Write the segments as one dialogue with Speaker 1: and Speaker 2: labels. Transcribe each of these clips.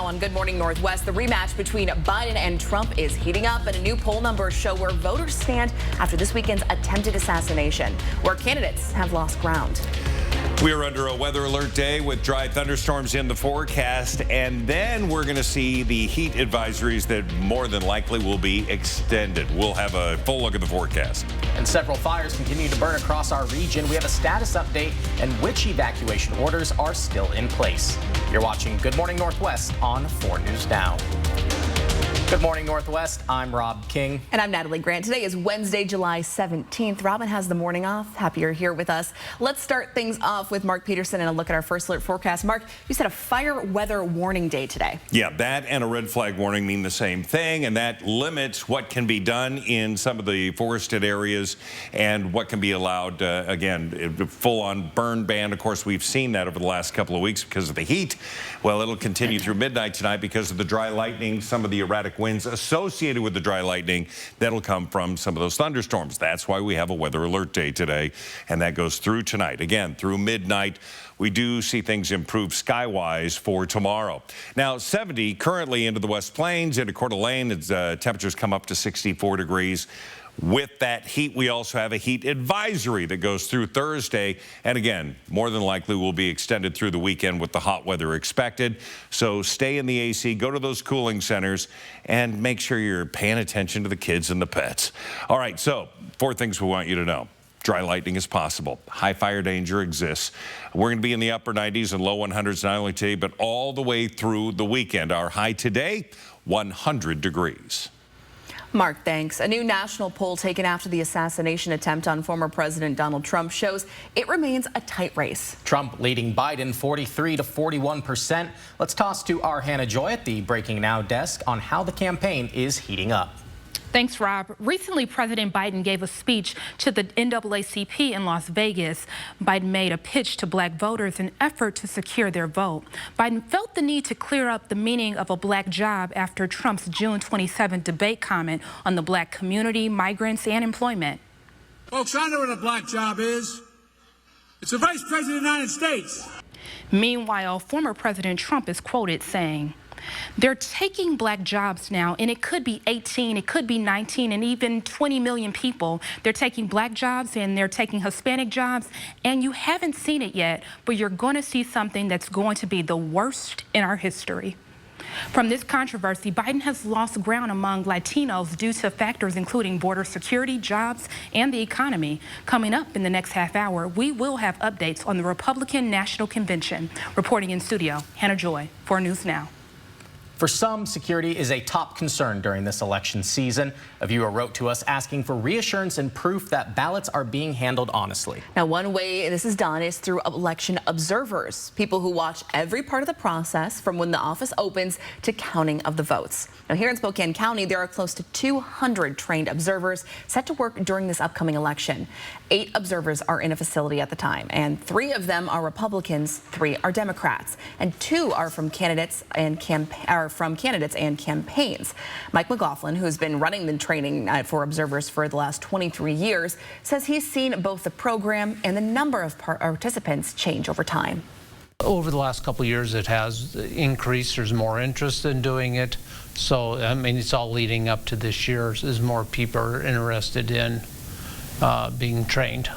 Speaker 1: on Good Morning Northwest. The rematch between Biden and Trump is heating up, and a new poll numbers show where voters stand after this weekend's attempted assassination, where candidates have lost ground.
Speaker 2: We are under a weather alert day with dry thunderstorms in the forecast, and then we're going to see the heat advisories that more than likely will be extended. We'll have a full look at the forecast.
Speaker 3: And several fires continue to burn across our region. We have a status update and which evacuation orders are still in place. You're watching Good Morning Northwest on 4 News Now. Good morning, Northwest. I'm Rob King.
Speaker 1: And I'm Natalie Grant. Today is Wednesday, July 17th. Robin has the morning off. Happy you're here with us. Let's start things off with Mark Peterson and a look at our first alert forecast. Mark, you said a fire weather warning day today.
Speaker 2: Yeah, that and a red flag warning mean the same thing, and that limits what can be done in some of the forested areas and what can be allowed. Again, full-on burn ban. Of course, we've seen that over the last couple of weeks because of the heat. Well, it'll continue through midnight tonight because of the dry lightning, some of the erratic winds associated with the dry lightning that'll come from some of those thunderstorms. That's why we have a weather alert day today, and that goes through tonight. Again, through midnight, we do see things improve skywise for tomorrow. Now, 70 currently into the West Plains, into Coeur d'Alene, temperatures come up to 64 degrees. With that heat, we also have a heat advisory that goes through Thursday. And again, more than likely will be extended through the weekend with the hot weather expected. So stay in the AC, go to those cooling centers, and make sure you're paying attention to the kids and the pets. All right, so 4 things we want you to know. Dry lightning is possible. High fire danger exists. We're going to be in the upper 90s and low 100s not only today, but all the way through the weekend. Our high today, 100 degrees.
Speaker 1: Mark, thanks. A new national poll taken after the assassination attempt on former President Donald Trump shows it remains a tight race.
Speaker 3: Trump leading Biden 43 to 41%. Let's toss to our Hannah Joy at the Breaking Now desk on how the campaign is heating up.
Speaker 4: Thanks, Rob. Recently, President Biden gave a speech to the NAACP in Las Vegas. Biden made a pitch to black voters in an effort to secure their vote. Biden felt the need to clear up the meaning of a black job after Trump's June 27 debate comment on the black community, migrants, and employment.
Speaker 5: Folks, I know what a black job is. It's the Vice President of the United States.
Speaker 4: Meanwhile, former President Trump is quoted saying, "They're taking black jobs now, and it could be 18, it could be 19, and even 20 million people. They're taking black jobs and they're taking Hispanic jobs, and you haven't seen it yet, but you're going to see something that's going to be the worst in our history." From this controversy, Biden has lost ground among Latinos due to factors including border security, jobs, and the economy. Coming up in the next half hour, we will have updates on the Republican National Convention. Reporting in studio, Hannah Joy, 4 News Now.
Speaker 3: For some, security is a top concern during this election season. A viewer wrote to us asking for reassurance and proof that ballots are being handled honestly.
Speaker 1: Now, one way this is done is through election observers, people who watch every part of the process from when the office opens to counting of the votes. Now, here in Spokane County, there are close to 200 trained observers set to work during this upcoming election. 8 observers are in a facility at the time, and 3 of them are Republicans, 3 are Democrats, and 2 are from candidates and campaigns. Mike McLaughlin, who's been running the training for observers for the last 23 years, says he's seen both the program and the number of participants change over time.
Speaker 6: Over the last couple of years, it has increased. There's more interest in doing it. So, I mean, it's all leading up to this year as more people are interested in being trained.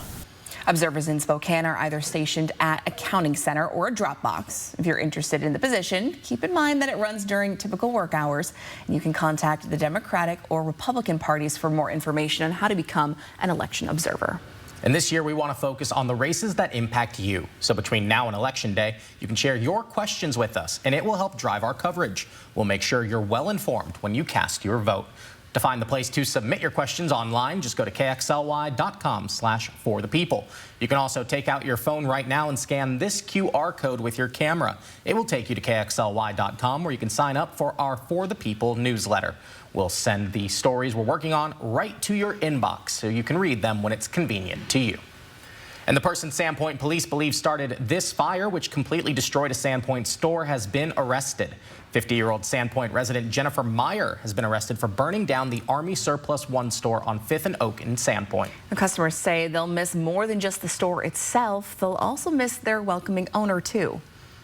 Speaker 1: Observers in Spokane are either stationed at a counting center or a drop box. If you're interested in the position, keep in mind that it runs during typical work hours, and you can contact the Democratic or Republican parties for more information on how to become an election observer.
Speaker 3: And this year, we want to focus on the races that impact you. So between now and Election Day, you can share your questions with us, and it will help drive our coverage. We'll make sure you're well informed when you cast your vote. To find the place to submit your questions online, just go to kxly.com/forthepeople. You can also take out your phone right now and scan this QR code with your camera. It will take you to kxly.com where you can sign up for our For the People newsletter. We'll send the stories we're working on right to your inbox so you can read them when it's convenient to you. And the person Sandpoint police believe started this fire, which completely destroyed a Sandpoint store, has been arrested. 50-year-old Sandpoint resident Jennifer Meyer has been arrested for burning down the Army Surplus One store on 5th and Oak in Sandpoint.
Speaker 1: The customers say they'll miss more than just the store itself. They'll also miss their welcoming owner, too.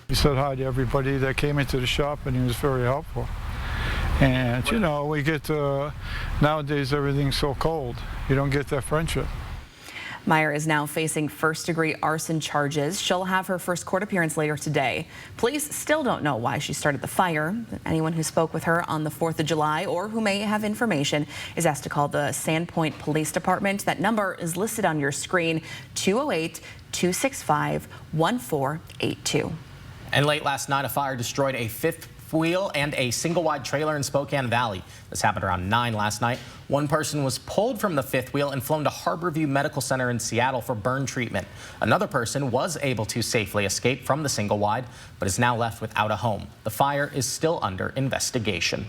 Speaker 7: He said hi to everybody that came into the shop, and he was very helpful. And, you know, we get nowadays everything's so cold. You don't get that friendship.
Speaker 1: Meyer is now facing first-degree arson charges. She'll have her first court appearance later today. Police still don't know why she started the fire. Anyone who spoke with her on the 4th of July or who may have information is asked to call the Sandpoint Police Department. That number is listed on your screen, 208-265-1482.
Speaker 3: And late last night, a fire destroyed a fifth wheel and a single-wide trailer in Spokane Valley. This happened around 9 last night. One person was pulled from the fifth wheel and flown to Harborview Medical Center in Seattle for burn treatment. Another person was able to safely escape from the single-wide, but is now left without a home. The fire is still under investigation.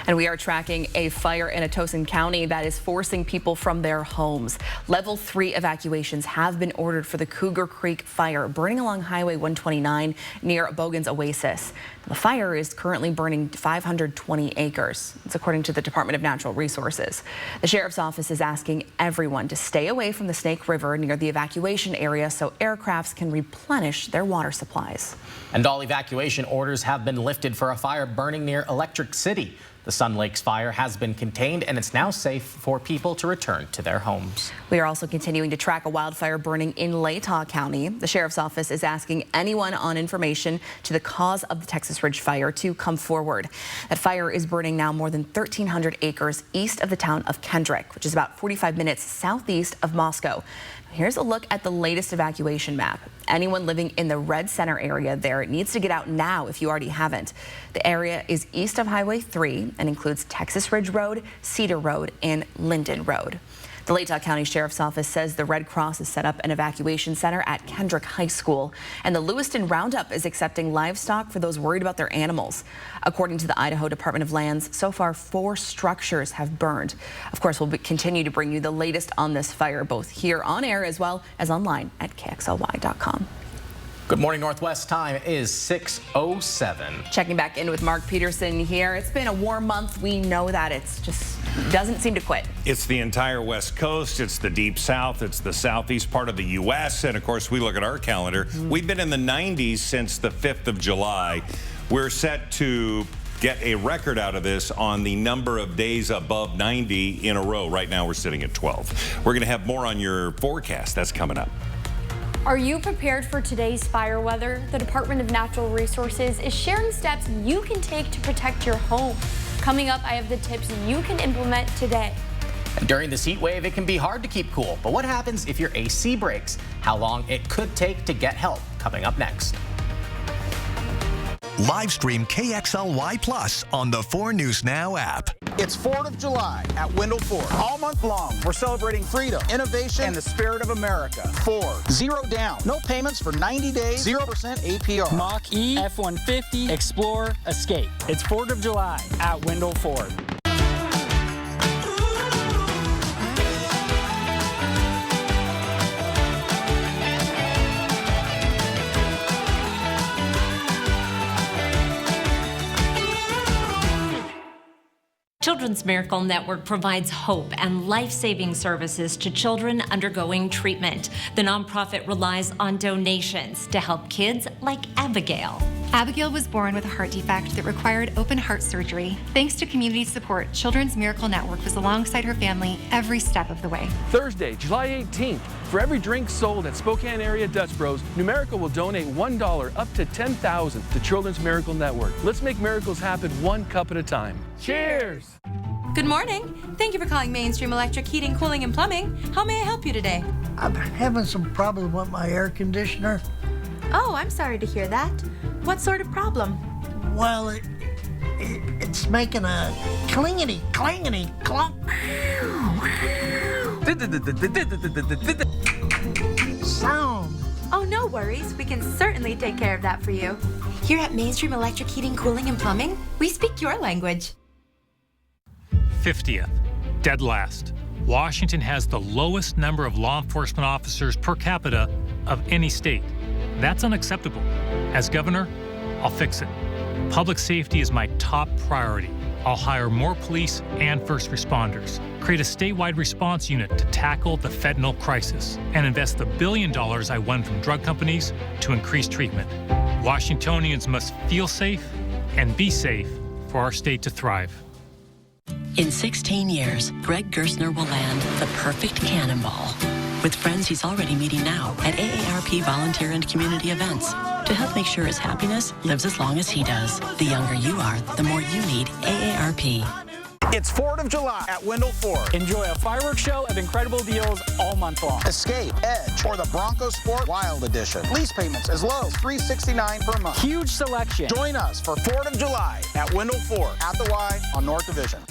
Speaker 1: And we are tracking a fire in Atosin County that is forcing people from their homes. Level 3 evacuations have been ordered for the Cougar Creek fire burning along Highway 129 near Bogan's Oasis. The fire is currently burning 520 acres. It's according to the Department of Natural Resources. The sheriff's office is asking everyone to stay away from the Snake River near the evacuation area so aircrafts can replenish their water supplies.
Speaker 3: And all evacuation orders have been lifted for a fire burning near Electric City. The Sun Lakes fire has been contained, and it's now safe for people to return to their homes.
Speaker 1: We are also continuing to track a wildfire burning in Latah County. The sheriff's office is asking anyone on information to the cause of the Texas Ridge fire to come forward. That fire is burning now more than 1,300 acres east of the town of Kendrick, which is about 45 minutes southeast of Moscow. Here's a look at the latest evacuation map. Anyone living in the Red Center area there needs to get out now if you already haven't. The area is east of Highway 3 and includes Texas Ridge Road, Cedar Road, and Linden Road. The Latah County Sheriff's Office says the Red Cross has set up an evacuation center at Kendrick High School, and the Lewiston Roundup is accepting livestock for those worried about their animals. According to the Idaho Department of Lands, so far 4 structures have burned. Of course, we'll continue to bring you the latest on this fire, both here on air as well as online at KXLY.com.
Speaker 3: Good morning, Northwest. Time is 6:07.
Speaker 1: Checking back in with Mark Peterson here. It's been a warm month. We know that. It's just doesn't seem to quit.
Speaker 2: It's the entire West Coast. It's the Deep South. It's the southeast part of the U.S. And, of course, we look at our calendar. We've been in the 90s since the 5th of July. We're set to get a record out of this on the number of days above 90 in a row. Right now, we're sitting at 12. We're going to have more on your forecast. That's coming up.
Speaker 8: Are you prepared for today's fire weather? The Department of Natural Resources is sharing steps you can take to protect your home. Coming up, I have the tips you can implement today.
Speaker 3: And during this heat wave, it can be hard to keep cool. But what happens if your AC breaks? How long it could take to get help? Coming up next.
Speaker 9: Live stream KXLY Plus on the 4 News Now app.
Speaker 10: It's 4th of July at Wendell Ford. All month long, we're celebrating freedom, innovation, and the spirit of America. Ford, 0 down, no payments for 90 days, 0% APR.
Speaker 11: Mach-E, F-150, Explorer, Escape. It's 4th of July at Wendell Ford.
Speaker 12: Children's Miracle Network provides hope and life-saving services to children undergoing treatment. The nonprofit relies on donations to help kids like Abigail.
Speaker 13: Abigail was born with a heart defect that required open heart surgery. Thanks to community support, Children's Miracle Network was alongside her family every step of the way.
Speaker 14: Thursday, July 18th, for every drink sold at Spokane area Dutch Bros, Numerical will donate $1 up to $10,000 to Children's Miracle Network. Let's make miracles happen one cup at a time. Cheers!
Speaker 15: Good morning. Thank you for calling Mainstream Electric Heating, Cooling, and Plumbing. How may I help you today?
Speaker 16: I'm having some problem with my air conditioner.
Speaker 15: Oh, I'm sorry to hear that. What sort of problem?
Speaker 16: Well, it's making a clangety clunk sound.
Speaker 15: Oh, no worries. We can certainly take care of that for you. Here at Mainstream Electric Heating, Cooling, and Plumbing, we speak your language.
Speaker 17: 50th, dead last. Washington has the lowest number of law enforcement officers per capita of any state. That's unacceptable. As governor, I'll fix it. Public safety is my top priority. I'll hire more police and first responders, create a statewide response unit to tackle the fentanyl crisis, and invest the $1 billion I won from drug companies to increase treatment. Washingtonians must feel safe and be safe for our state to thrive.
Speaker 18: In 16 years, Greg Gerstner will land the perfect cannonball with friends he's already meeting now at AARP volunteer and community events to help make sure his happiness lives as long as he does. The younger you are, the more you need AARP.
Speaker 10: It's 4th of July at Wendell Ford.
Speaker 11: Enjoy a fireworks show of incredible deals all month long.
Speaker 10: Escape, Edge, or the Bronco Sport Wild Edition. Lease payments as low as $369 per month.
Speaker 11: Huge selection.
Speaker 10: Join us for 4th of July at Wendell Ford at the Y on North Division.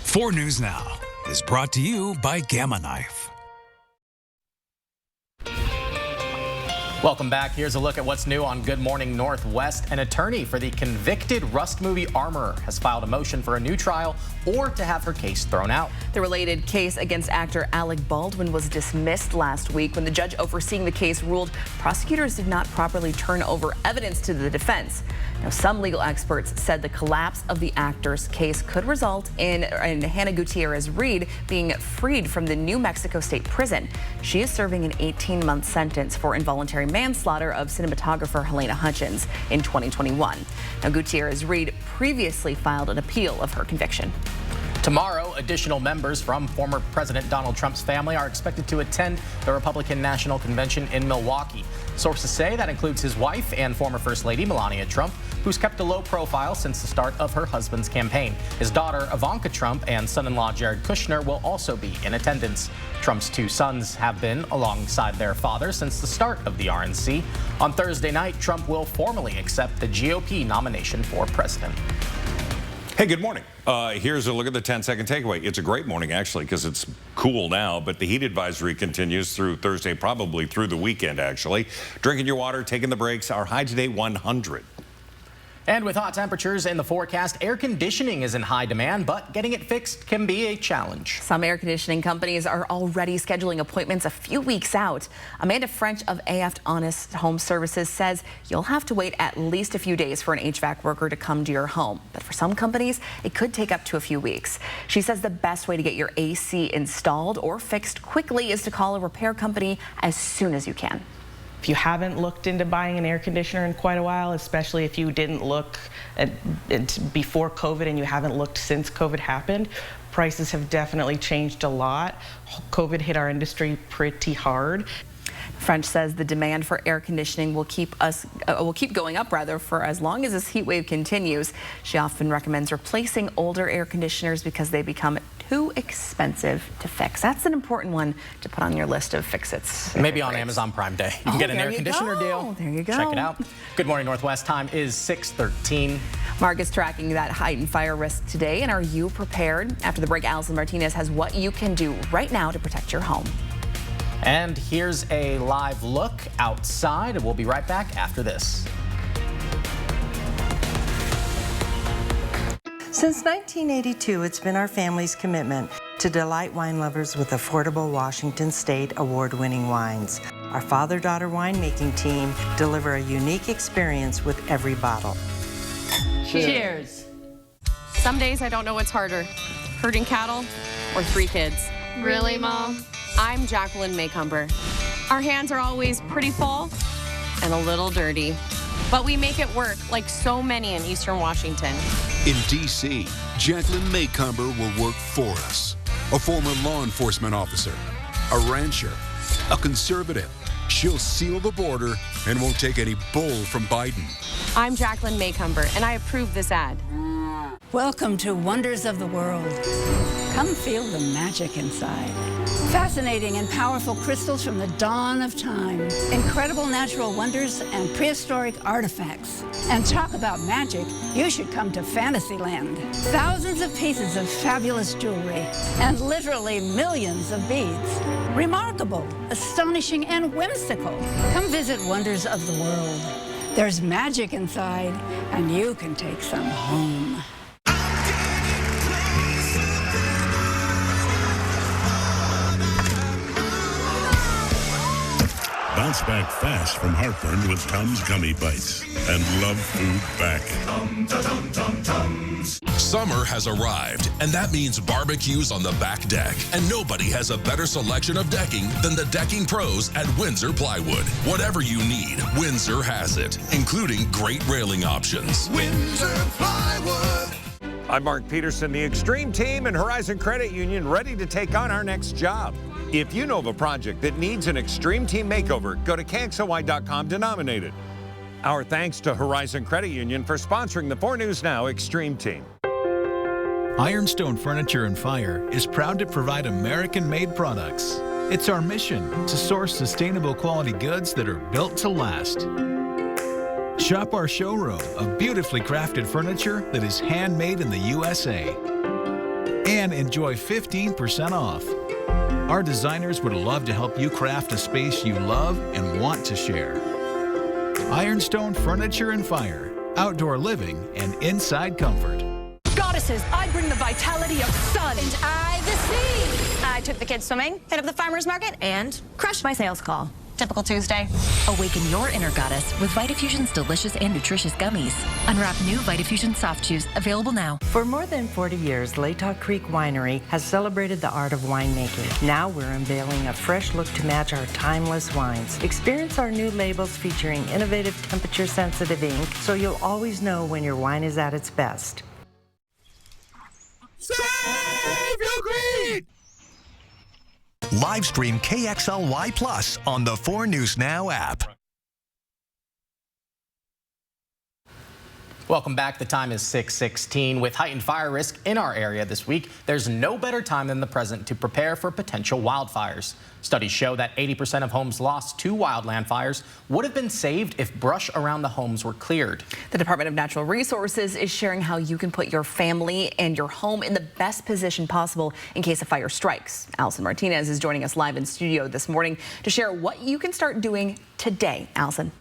Speaker 19: 4 News Now is brought to you by Gamma Knife.
Speaker 3: Welcome back. Here's a look at what's new on Good Morning Northwest. An attorney for the convicted Rust movie armorer has filed a motion for a new trial or to have her case thrown out.
Speaker 1: The related case against actor Alec Baldwin was dismissed last week when the judge overseeing the case ruled prosecutors did not properly turn over evidence to the defense. Now, some legal experts said the collapse of the actor's case could result in Hannah Gutierrez-Reed being freed from the New Mexico State Prison. She is serving an 18-month sentence for involuntary manslaughter of cinematographer Helena Hutchins in 2021. Now, Gutierrez-Reed previously filed an appeal of her conviction.
Speaker 3: Tomorrow, additional members from former President Donald Trump's family are expected to attend the Republican National Convention in Milwaukee. Sources say that includes his wife and former First Lady Melania Trump, who's kept a low profile since the start of her husband's campaign. His daughter Ivanka Trump and son-in-law Jared Kushner will also be in attendance. Trump's 2 sons have been alongside their father since the start of the RNC. On Thursday night, Trump will formally accept the GOP nomination for president.
Speaker 2: Hey, good morning. Here's a look at the 10-second takeaway. It's a great morning, actually, because it's cool now, but the heat advisory continues through Thursday, probably through the weekend, actually. Drinking your water, taking the breaks. Our high today, 100.
Speaker 3: And with hot temperatures in the forecast, air conditioning is in high demand, but getting it fixed can be a challenge.
Speaker 1: Some air conditioning companies are already scheduling appointments a few weeks out. Amanda French of AF Honest Home Services says you'll have to wait at least a few days for an HVAC worker to come to your home. But for some companies, it could take up to a few weeks. She says the best way to get your AC installed or fixed quickly is to call a repair company as soon as you can.
Speaker 20: If you haven't looked into buying an air conditioner in quite a while, especially if you didn't look at it before COVID and you haven't looked since COVID happened, prices have definitely changed a lot. COVID hit our industry pretty hard.
Speaker 1: French says the demand for air conditioning will keep going up for as long as this heat wave continues. She often recommends replacing older air conditioners because they become too expensive to fix. That's an important one to put on your list of fix-its.
Speaker 3: Maybe on Amazon Prime Day. You can get an air conditioner deal.
Speaker 1: There you go.
Speaker 3: Check it out. Good Morning Northwest. Time is 6:13.
Speaker 1: Mark is tracking that heightened fire risk today. And are you prepared? After the break, Allison Martinez has what you can do right now to protect your home.
Speaker 3: And here's a live look outside. We'll be right back after this.
Speaker 21: Since 1982, it's been our family's commitment to delight wine lovers with affordable Washington State award-winning wines. Our father-daughter winemaking team deliver a unique experience with every bottle.
Speaker 22: Cheers. Some days I don't know what's harder, herding cattle or 3 kids.
Speaker 23: Really, Mom?
Speaker 22: I'm Jacqueline Maycomber. Our hands are always pretty full and a little dirty, but we make it work like so many in Eastern Washington.
Speaker 24: In D.C., Jacqueline Maycomber will work for us. A former law enforcement officer, a rancher, a conservative. She'll seal the border and won't take any bull from Biden.
Speaker 22: I'm Jacqueline Maycomber, and I approve this ad.
Speaker 23: Welcome to Wonders of the World. Come feel the magic inside. Fascinating and powerful crystals from the dawn of time. Incredible natural wonders and prehistoric artifacts. And talk about magic, you should come to Fantasyland. Thousands of pieces of fabulous jewelry and literally millions of beads. Remarkable, astonishing, and whimsical. Come visit Wonders of the World. There's magic inside, and you can take some home.
Speaker 4: Bounce back fast from heartburn with Tums Gummy Bites and love food back.
Speaker 5: Summer has arrived, and that means barbecues on the back deck. And nobody has a better selection of decking than the decking pros at Windsor Plywood. Whatever you need, Windsor has it, including great railing options.
Speaker 2: Windsor Plywood. I'm Mark Peterson, the Extreme Team and Horizon Credit Union, ready to take on our next job. If you know of a project that needs an Extreme Team makeover, go to KXLY.com to nominate it. Our thanks to Horizon Credit Union for sponsoring the 4 News Now Extreme Team.
Speaker 19: Ironstone Furniture and Fire is proud to provide American-made products. It's our mission to source sustainable quality goods that are built to last. Shop our showroom of beautifully crafted furniture that is handmade in the USA. And enjoy 15% off. Our designers would love to help you craft a space you love and want to share. Ironstone Furniture and Fire, outdoor living and inside comfort.
Speaker 6: Goddesses, I bring the vitality of sun. And I the sea. I took the kids swimming, hit up the farmer's market, and crushed my sales call. Typical Tuesday.
Speaker 7: Awaken your inner goddess with Vitafusion's delicious and nutritious gummies. Unwrap new Vitafusion soft chews, available now.
Speaker 21: For more than 40 years, Latah Creek Winery has celebrated the art of winemaking. Now we're unveiling a fresh look to match our timeless wines. Experience our new labels featuring innovative temperature-sensitive ink, so you'll always know when your wine is at its best.
Speaker 9: Save your greed! Live stream KXLY Plus on the 4 News Now app.
Speaker 3: Welcome back. The time is 6:16. With heightened fire risk in our area this week, there's no better time than the present to prepare for potential wildfires. Studies show that 80% of homes lost to wildland fires would have been saved if brush around the homes were cleared.
Speaker 1: The Department of Natural Resources is sharing how you can put your family and your home in the best position possible in case a fire strikes. Allison Martinez is joining us live in studio this morning to share what you can start doing today. Allison.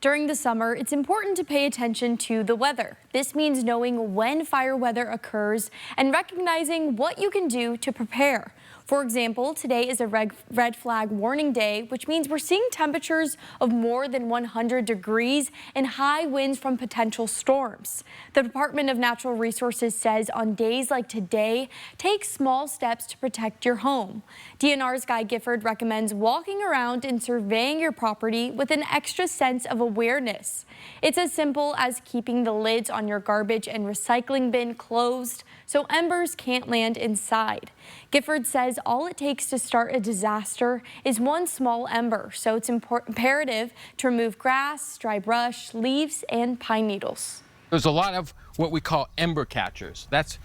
Speaker 8: During the summer, it's important to pay attention to the weather. This means knowing when fire weather occurs and recognizing what you can do to prepare. For example, today is a red flag warning day, which means we're seeing temperatures of more than 100 degrees and high winds from potential storms. The Department of Natural Resources says on days like today, take small steps to protect your home. DNR's Guy Gifford recommends walking around and surveying your property with an extra sense of awareness. It's as simple as keeping the lids on your garbage and recycling bin closed so embers can't land inside. Gifford says all it takes to start a disaster is one small ember, so it's imperative to remove grass, dry brush, leaves, and pine needles.
Speaker 25: There's a lot of what we call ember catchers. That's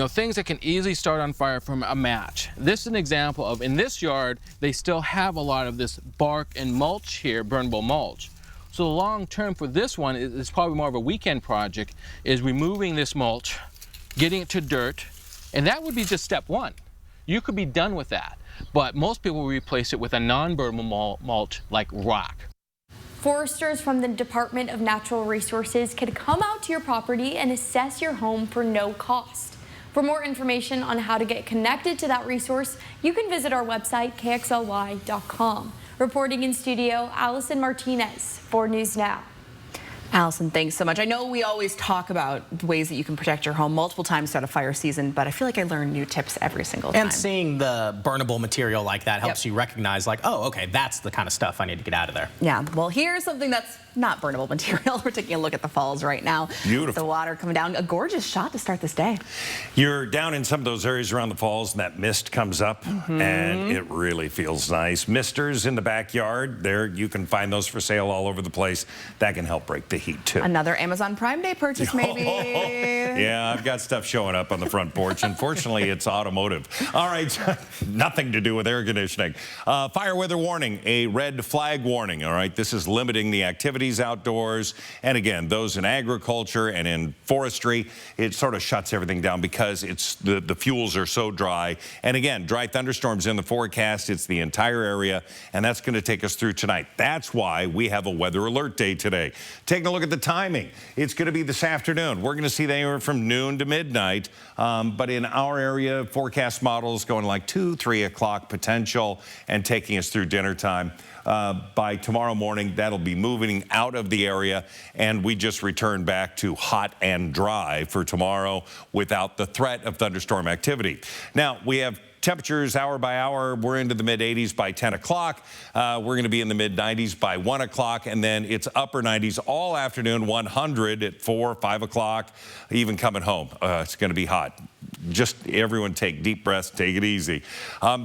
Speaker 25: things that can easily start on fire from a match. This is an example of, in this yard, they still have a lot of this bark and mulch here, burnable mulch. So the long term for this one is probably more of a weekend project, is removing this mulch, getting it to dirt, and that would be just step one. You could be done with that, but most people will replace it with a non-burnable mulch like rock.
Speaker 8: Foresters from the Department of Natural Resources can come out to your property and assess your home for no cost. For more information on how to get connected to that resource, you can visit our website, KXLY.com. Reporting in studio, Allison Martinez, 4 News Now.
Speaker 1: Allison, thanks so much. I know we always talk about ways that you can protect your home multiple times throughout a fire season, but I feel like I learn new tips every single time.
Speaker 3: And seeing the burnable material like that helps you recognize, like, oh, okay, that's the kind of stuff I need to get out of there.
Speaker 1: Yeah, well, here's something that's not burnable material. We're taking a look at the falls right now.
Speaker 2: Beautiful.
Speaker 1: The water coming down. A gorgeous shot to start this day.
Speaker 2: You're down in some of those areas around the falls, and that mist comes up, and it really feels nice. Misters in the backyard, there you can find those for sale all over the place. That can help break the heat, too.
Speaker 1: Another Amazon Prime Day purchase, maybe.
Speaker 2: Yeah, I've got stuff showing up on the front porch. Unfortunately, it's automotive. All right, nothing to do with air conditioning. Fire weather warning, a red flag warning. All right, this is limiting the activities outdoors. And again, those in agriculture and in forestry, it sort of shuts everything down because it's the fuels are so dry. And again, dry thunderstorms in the forecast. It's the entire area, and that's going to take us through tonight. That's why we have a weather alert day today. Taking a look look at the timing. It's going to be this afternoon. We're going to see anywhere from noon to midnight. But in our area, forecast models going like 2, 3 o'clock potential and taking us through dinner time. By tomorrow morning, that'll be moving out of the area, and we just return back to hot and dry for tomorrow without the threat of thunderstorm activity. Now, we have temperatures hour by hour. We're into the mid-80s by 10 o'clock. We're going to be in the mid-90s by 1 o'clock, and then it's upper 90s all afternoon, 100 at 4, 5 o'clock, even coming home. It's going to be hot. Just everyone take deep breaths, take it easy.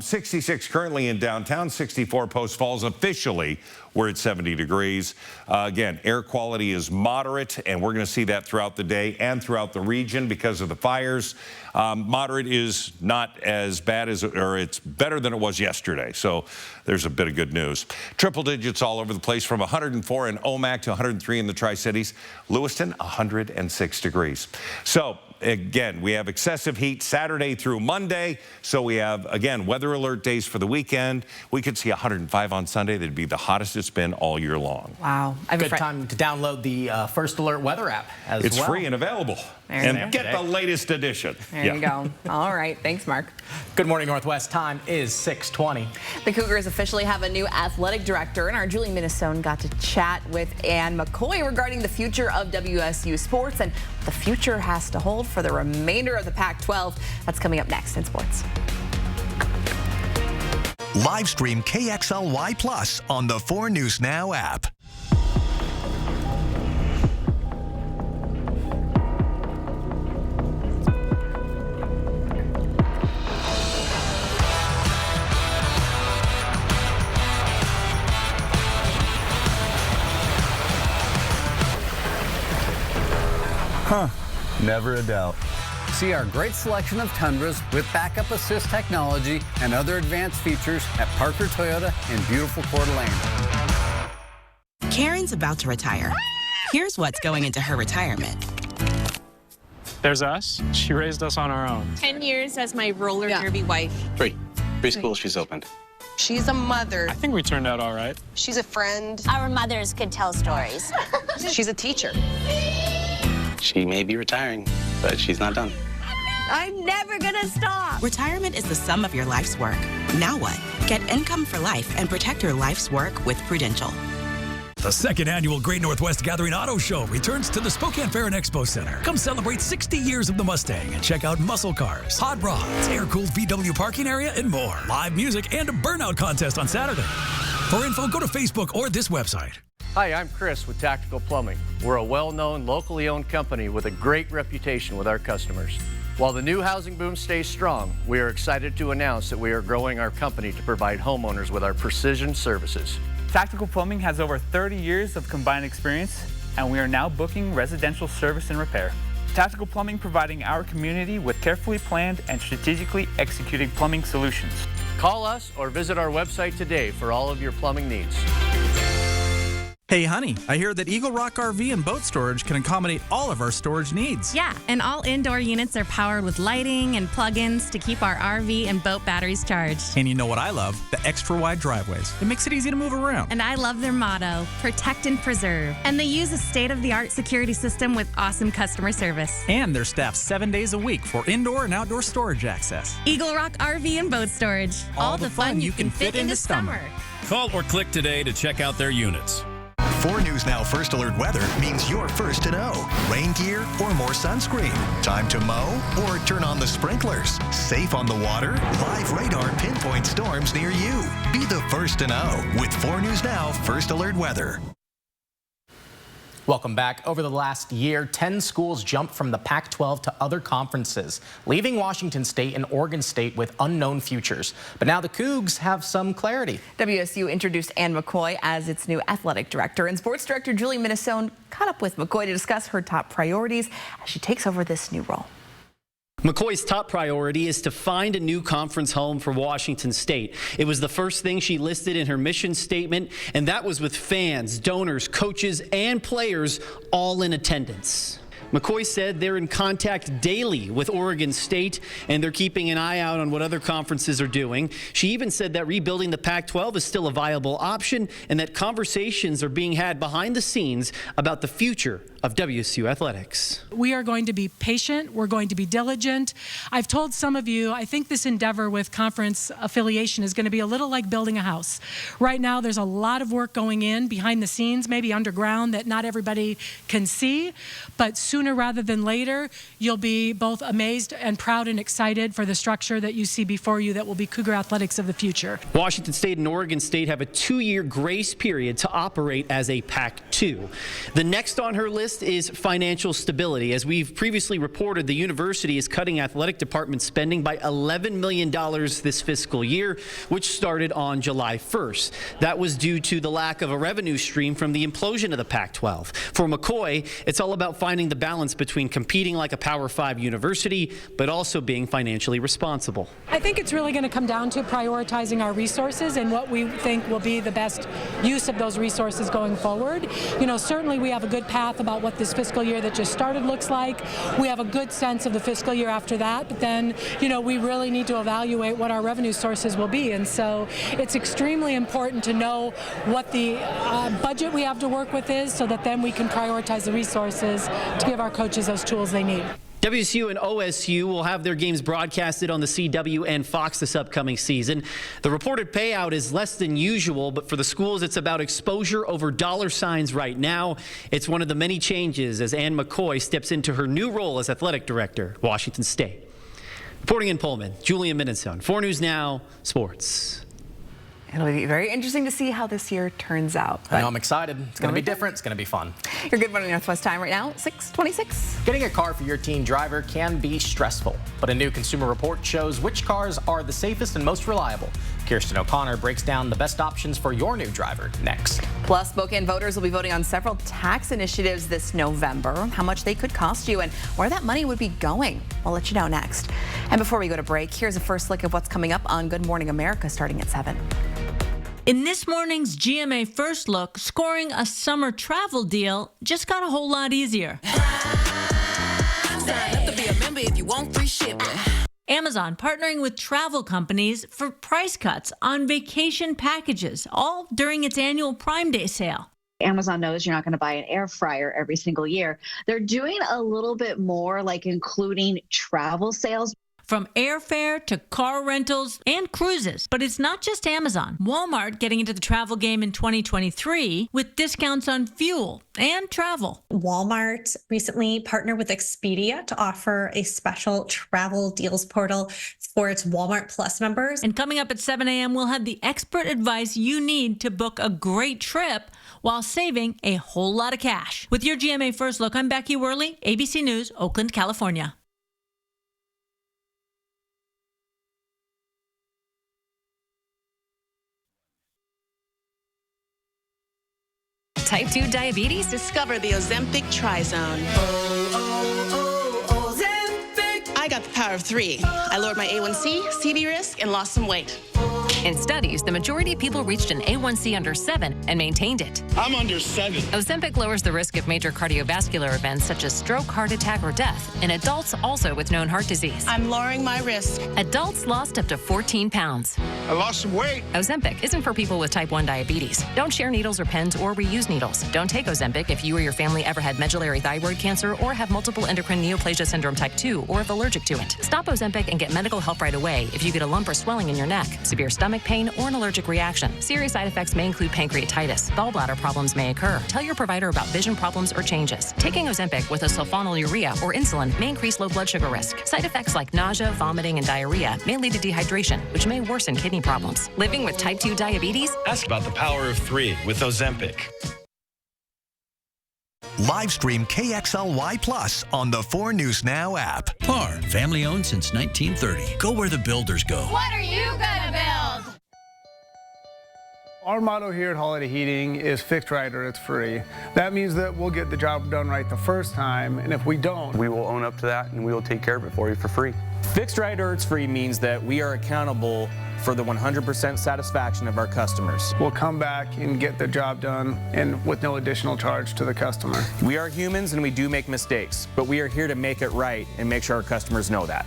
Speaker 2: 66 currently in downtown, 64 Post Falls. Officially, we're at 70 degrees. Again, air quality is moderate, and we're going to see that throughout the day and throughout the region because of the fires. Moderate is not as bad as, or it's better than it was yesterday. So there's a bit of good news. Triple digits all over the place, from 104 in Omak to 103 in the Tri-Cities. Lewiston, 106 degrees. So again, we have excessive heat Saturday through Monday. So we have, again, weather alert days for the weekend. We could see 105 on Sunday. That'd be the hottest it's been all year long.
Speaker 1: Wow.
Speaker 3: Good time to download the First Alert weather app as well.
Speaker 2: It's free and available. And get the latest edition.
Speaker 1: There you go. All right. Thanks, Mark.
Speaker 3: Good morning, Northwest. Time is 6:20.
Speaker 1: The Cougars officially have a new athletic director, and our Julie Minnesone got to chat with Ann McCoy regarding the future of WSU sports and what the future has to hold for the remainder of the Pac-12. That's coming up next in sports.
Speaker 9: Live stream KXLY Plus on the 4 News Now app.
Speaker 12: Never a doubt. See our great selection of Tundras with backup assist technology and other advanced features at Parker Toyota in beautiful Coeur d'Alene.
Speaker 13: Karen's about to retire. Here's what's going into her retirement.
Speaker 11: There's us. She raised us on our own.
Speaker 22: 10 years as my roller derby wife.
Speaker 14: 3. Preschool she's opened.
Speaker 22: She's a mother.
Speaker 11: I think we turned out all right.
Speaker 22: She's a friend.
Speaker 15: Our mothers could tell stories.
Speaker 22: She's a teacher.
Speaker 14: She may be retiring, but she's not done.
Speaker 15: I'm never gonna stop.
Speaker 13: Retirement is the sum of your life's work. Now what? Get income for life and protect your life's work with Prudential.
Speaker 16: The second annual Great Northwest Gathering Auto Show returns to the Spokane Fair and Expo Center. Come celebrate 60 years of the Mustang and check out muscle cars, hot rods, air-cooled VW parking area, and more. Live music and a burnout contest on Saturday. For info, go to Facebook or this website.
Speaker 26: Hi, I'm Chris with Tactical Plumbing. We're a well-known, locally owned company with a great reputation with our customers. While the new housing boom stays strong, we are excited to announce that we are growing our company to provide homeowners with our precision services.
Speaker 27: Tactical Plumbing has over 30 years of combined experience, and we are now booking residential service and repair. Tactical Plumbing providing our community with carefully planned and strategically executed plumbing solutions.
Speaker 26: Call us or visit our website today for all of your plumbing needs.
Speaker 28: Hey honey, I hear that Eagle Rock RV and Boat Storage can accommodate all of our storage needs.
Speaker 29: Yeah, and all indoor units are powered with lighting and plug-ins to keep our RV and boat batteries charged.
Speaker 28: And you know what I love? The extra wide driveways. It makes it easy to move around.
Speaker 29: And I love their motto, protect and preserve. And they use a state-of-the-art security system with awesome customer service.
Speaker 28: And they're staffed 7 days a week for indoor and outdoor storage access.
Speaker 29: Eagle Rock RV and Boat Storage. All the fun you can fit into summer.
Speaker 16: Call or click today to check out their units.
Speaker 9: 4 News Now First Alert weather means you're first to know. Rain gear or more sunscreen. Time to mow or turn on the sprinklers. Safe on the water? Live radar pinpoint storms near you. Be the first to know with 4 News Now First Alert weather.
Speaker 3: Welcome back. Over the last year, 10 schools jumped from the Pac-12 to other conferences, leaving Washington State and Oregon State with unknown futures. But now the Cougs have some clarity.
Speaker 1: WSU introduced Ann McCoy as its new athletic director, and sports director Julie Minnesone caught up with McCoy to discuss her top priorities as she takes over this new role.
Speaker 30: McCoy's top priority is to find a new conference home for Washington State. It was the first thing she listed in her mission statement, and that was with fans, donors, coaches, and players all in attendance. McCoy said they're in contact daily with Oregon State, and they're keeping an eye out on what other conferences are doing. She even said that rebuilding the Pac-12 is still a viable option and that conversations are being had behind the scenes about the future of WSU athletics.
Speaker 4: We are going to be patient. We're going to be diligent. I've told some of you, I think this endeavor with conference affiliation is going to be a little like building a house. Right now, there's a lot of work going in behind the scenes, maybe underground, that not everybody can see. But sooner rather than later, you'll be both amazed and proud and excited for the structure that you see before you that will be Cougar athletics of the future.
Speaker 30: Washington State and Oregon State have a 2-year grace period to operate as a Pac-2. The next on her list is financial stability. As we've previously reported, the university is cutting athletic department spending by $11 million this fiscal year, which started on July 1st. That was due to the lack of a revenue stream from the implosion of the Pac-12. For McCoy, it's all about finding the balance between competing like a Power 5 university, but also being financially responsible.
Speaker 4: I think it's really going to come down to prioritizing our resources and what we think will be the best use of those resources going forward. You know, certainly we have a good path about what this fiscal year that just started looks like. We have a good sense of the fiscal year after that, but then, you know, we really need to evaluate what our revenue sources will be. And so it's extremely important to know what the budget we have to work with is so that then we can prioritize the resources to give our coaches those tools they need.
Speaker 30: WSU and OSU will have their games broadcasted on the CW and Fox this upcoming season. The reported payout is less than usual, but for the schools, it's about exposure over dollar signs right now. It's one of the many changes as Ann McCoy steps into her new role as athletic director at Washington State. Reporting in Pullman, Julian Minnesota, 4 News Now Sports.
Speaker 1: It'll be very interesting to see how this year turns out.
Speaker 3: I know, I'm excited. It's going to be different. It's going to be fun.
Speaker 1: Your Good Morning Northwest time right now, 6:26.
Speaker 3: Getting a car for your teen driver can be stressful, but a new consumer report shows which cars are the safest and most reliable. Kirsten O'Connor breaks down the best options for your new driver next.
Speaker 1: Plus, Spokane voters will be voting on several tax initiatives this November, how much they could cost you and where that money would be going. We'll let you know next. And before we go to break, here's a first look at what's coming up on Good Morning America starting at 7.
Speaker 5: In this morning's GMA First Look, scoring a summer travel deal just got a whole lot easier.
Speaker 6: Sign up to be a member if you want free shipping.
Speaker 5: Amazon partnering with travel companies for price cuts on vacation packages, all during its annual Prime Day sale.
Speaker 10: Amazon knows you're not going to buy an air fryer every single year. They're doing a little bit more, like including travel sales.
Speaker 5: From airfare to car rentals and cruises. But it's not just Amazon. Walmart getting into the travel game in 2023 with discounts on fuel and travel.
Speaker 17: Walmart recently partnered with Expedia to offer a special travel deals portal for its Walmart Plus members.
Speaker 5: And coming up at 7 a.m., we'll have the expert advice you need to book a great trip while saving a whole lot of cash. With your GMA First Look, I'm Becky Worley, ABC News, Oakland, California.
Speaker 18: Type 2 diabetes?
Speaker 13: Discover the Ozempic Trizone. Ozempic. I got the power of 3. I lowered my A1C, CV risk, and lost some weight.
Speaker 18: In studies, the majority of people reached an A1C under 7 and maintained it.
Speaker 19: I'm under 7.
Speaker 18: Ozempic lowers the risk of major cardiovascular events such as stroke, heart attack, or death in adults also with known heart disease.
Speaker 13: I'm lowering my risk.
Speaker 18: Adults lost up to 14 pounds.
Speaker 19: I lost some weight.
Speaker 18: Ozempic isn't for people with type 1 diabetes. Don't share needles or pens or reuse needles. Don't take Ozempic if you or your family ever had medullary thyroid cancer or have multiple endocrine neoplasia syndrome type 2 or if allergic to it. Stop Ozempic and get medical help right away if you get a lump or swelling in your neck, severe stomach pain, or an allergic reaction. Serious side effects may include pancreatitis. Gallbladder problems may occur. Tell your provider about vision problems or changes. Taking Ozempic with a sulfonylurea or insulin may increase low blood sugar risk. Side effects like nausea, vomiting, and diarrhea may lead to dehydration, which may worsen kidney problems. Living with type 2 diabetes?
Speaker 20: Ask about the power of 3 with Ozempic.
Speaker 9: Live stream KXLY Plus on the 4 News Now app.
Speaker 23: PAR, family owned since 1930. Go where the builders go.
Speaker 15: What are you gonna build?
Speaker 24: Our motto here at Holiday Heating is fixed right or it's free. That means that we'll get the job done right the first time, and if we don't,
Speaker 31: we will own up to that and we will take care of it for you for free.
Speaker 2: Fixed Right or It's Free means that we are accountable for the 100% satisfaction of our customers.
Speaker 24: We'll come back and get the job done and with no additional charge to the customer.
Speaker 2: We are humans and we do make mistakes, but we are here to make it right and make sure our customers know that.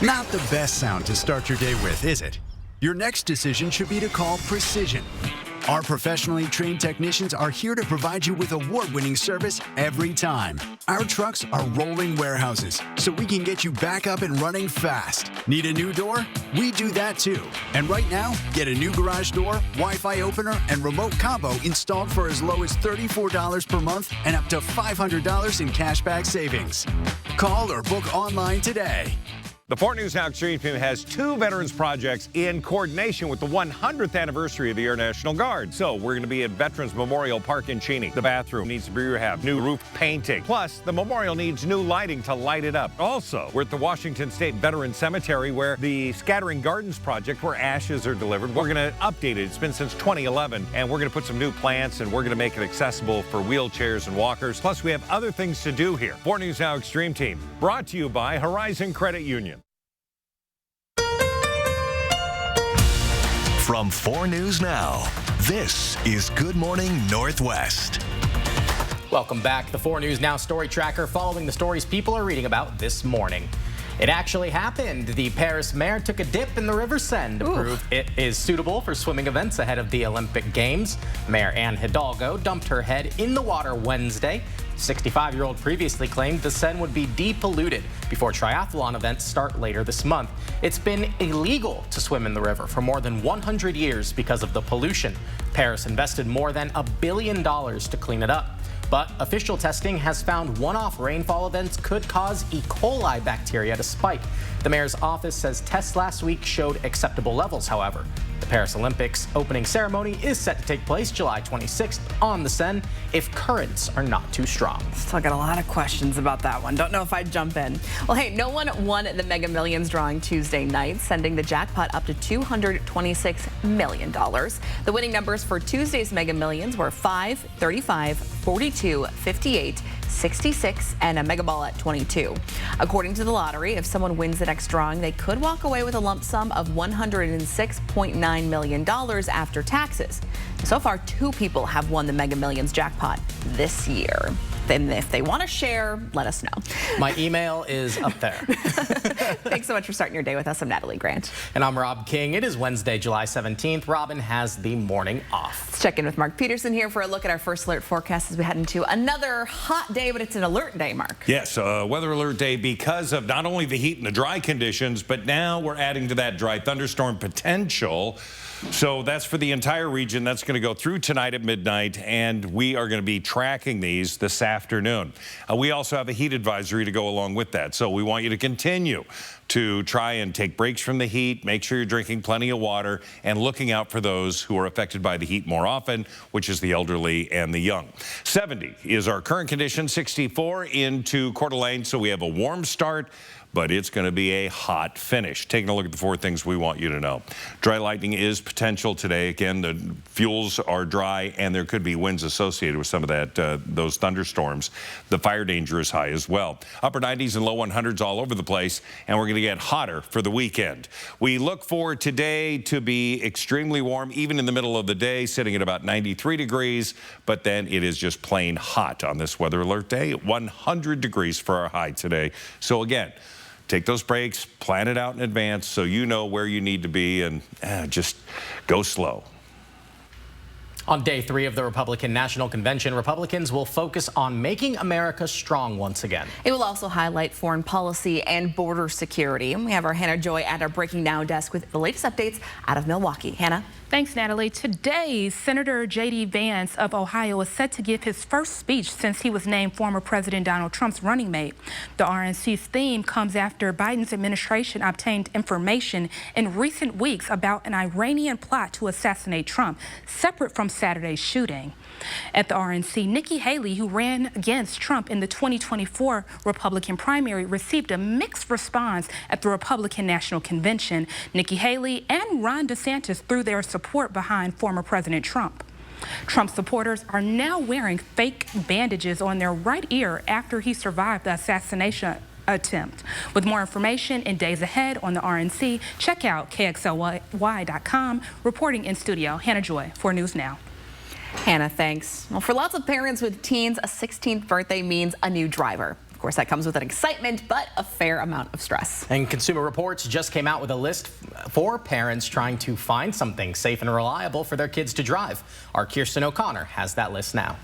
Speaker 7: Not the best sound to start your day with, is it? Your next decision should be to call Precision. Our professionally trained technicians are here to provide you with award-winning service every time. Our trucks are rolling warehouses, so we can get you back up and running fast. Need a new door? We do that too. And right now, get a new garage door, Wi-Fi opener, and remote combo installed for as low as $34 per month and up to $500 in cashback savings. Call or book online today.
Speaker 8: The 4 News Now Extreme Team has 2 veterans projects in coordination with the 100th anniversary of the Air National Guard. So we're going to be at Veterans Memorial Park in Cheney. The bathroom needs to be rehabbed, new roof painting. Plus, the memorial needs new lighting to light it up. Also, we're at the Washington State Veterans Cemetery where the Scattering Gardens project, where ashes are delivered. We're going to update it. It's been since 2011, and we're going to put some new plants, and we're going to make it accessible for wheelchairs and walkers. Plus, we have other things to do here. 4 News Now Extreme Team, brought to you by Horizon Credit Union.
Speaker 9: From 4 News Now, this is Good Morning Northwest.
Speaker 3: Welcome back. The 4 News Now Story Tracker, following the stories people are reading about this morning. It actually happened. The Paris mayor took a dip in the River Seine to prove it is suitable for swimming events ahead of the Olympic Games. Mayor Anne Hidalgo dumped her head in the water Wednesday. 65-year-old previously claimed the Seine would be depolluted before triathlon events start later this month. It's been illegal to swim in the river for more than 100 years because of the pollution. Paris invested more than $1 billion to clean it up. But official testing has found one-off rainfall events could cause E. coli bacteria to spike. The mayor's office says tests last week showed acceptable levels, however. The Paris Olympics opening ceremony is set to take place July 26th on the Seine if currents are not too strong.
Speaker 1: Still got a lot of questions about that one. Don't know if I'd jump in. Well, hey, no one won the Mega Millions drawing Tuesday night, sending the jackpot up to $226 million. The winning numbers for Tuesday's Mega Millions were 5, 35, 42, 58, 66, and a mega ball at 22. According to the lottery, if someone wins the next drawing, they could walk away with a lump sum of $106.9 million after taxes. So far, 2 people have won the Mega Millions jackpot this year. Then if they want to share, let us know.
Speaker 3: My email is up there.
Speaker 1: Thanks so much for starting your day with us. I'm Natalie Grant.
Speaker 3: And I'm Rob King. It is Wednesday, July 17th. Robin has the morning off.
Speaker 1: Let's check in with Mark Peterson here for a look at our first alert forecast as we head into another hot day, but it's an alert day, Mark.
Speaker 8: Yes, weather alert day because of not only the heat and the dry conditions, but now we're adding to that dry thunderstorm potential. So that's for the entire region. That's going to go through tonight at midnight, and we are going to be tracking these this afternoon. We also have a heat advisory to go along with that. So we want you to continue to try and take breaks from the heat, make sure you're drinking plenty of water, and looking out for those who are affected by the heat more often, which is the elderly and the young. 70 is our current condition, 64 into Coeur d'Alene, so we have a warm start, but it's going to be a hot finish. Taking a look at the 4 things we want you to know. Dry lightning is potential today. Again, the fuels are dry, and there could be winds associated with some of that, those thunderstorms. The fire danger is high as well. Upper 90s and low 100s all over the place, and we're going to get hotter for the weekend. We look for today to be extremely warm, even in the middle of the day, sitting at about 93 degrees, but then it is just plain hot on this weather alert day. 100 degrees for our high today. So again, take those breaks, plan it out in advance so you know where you need to be, and just go slow.
Speaker 3: On day 3 of the Republican National Convention, Republicans will focus on making America strong once again.
Speaker 1: It will also highlight foreign policy and border security. We have our Hannah Joy at our Breaking Now desk with the latest updates out of Milwaukee. Hannah?
Speaker 11: Thanks, Natalie. Today, Senator J.D. Vance of Ohio is set to give his first speech since he was named former President Donald Trump's running mate. The RNC's theme comes after Biden's administration obtained information in recent weeks about an Iranian plot to assassinate Trump, separate from Saturday's shooting. At the RNC, Nikki Haley, who ran against Trump in the 2024 Republican primary, received a mixed response at the Republican National Convention. Nikki Haley and Ron DeSantis threw their support behind former President Trump. Trump supporters are now wearing fake bandages on their right ear after he survived the assassination attempt. With more information in days ahead on the RNC, check out KXLY.com. Reporting in studio, Hannah Joy for News Now.
Speaker 1: Hannah, thanks. Well, for lots of parents with teens, a 16th birthday means a new driver. Of course, that comes with an excitement, but a fair amount of stress.
Speaker 3: And Consumer Reports just came out with a list for parents trying to find something safe and reliable for their kids to drive. Our Kirsten O'Connor has that list now.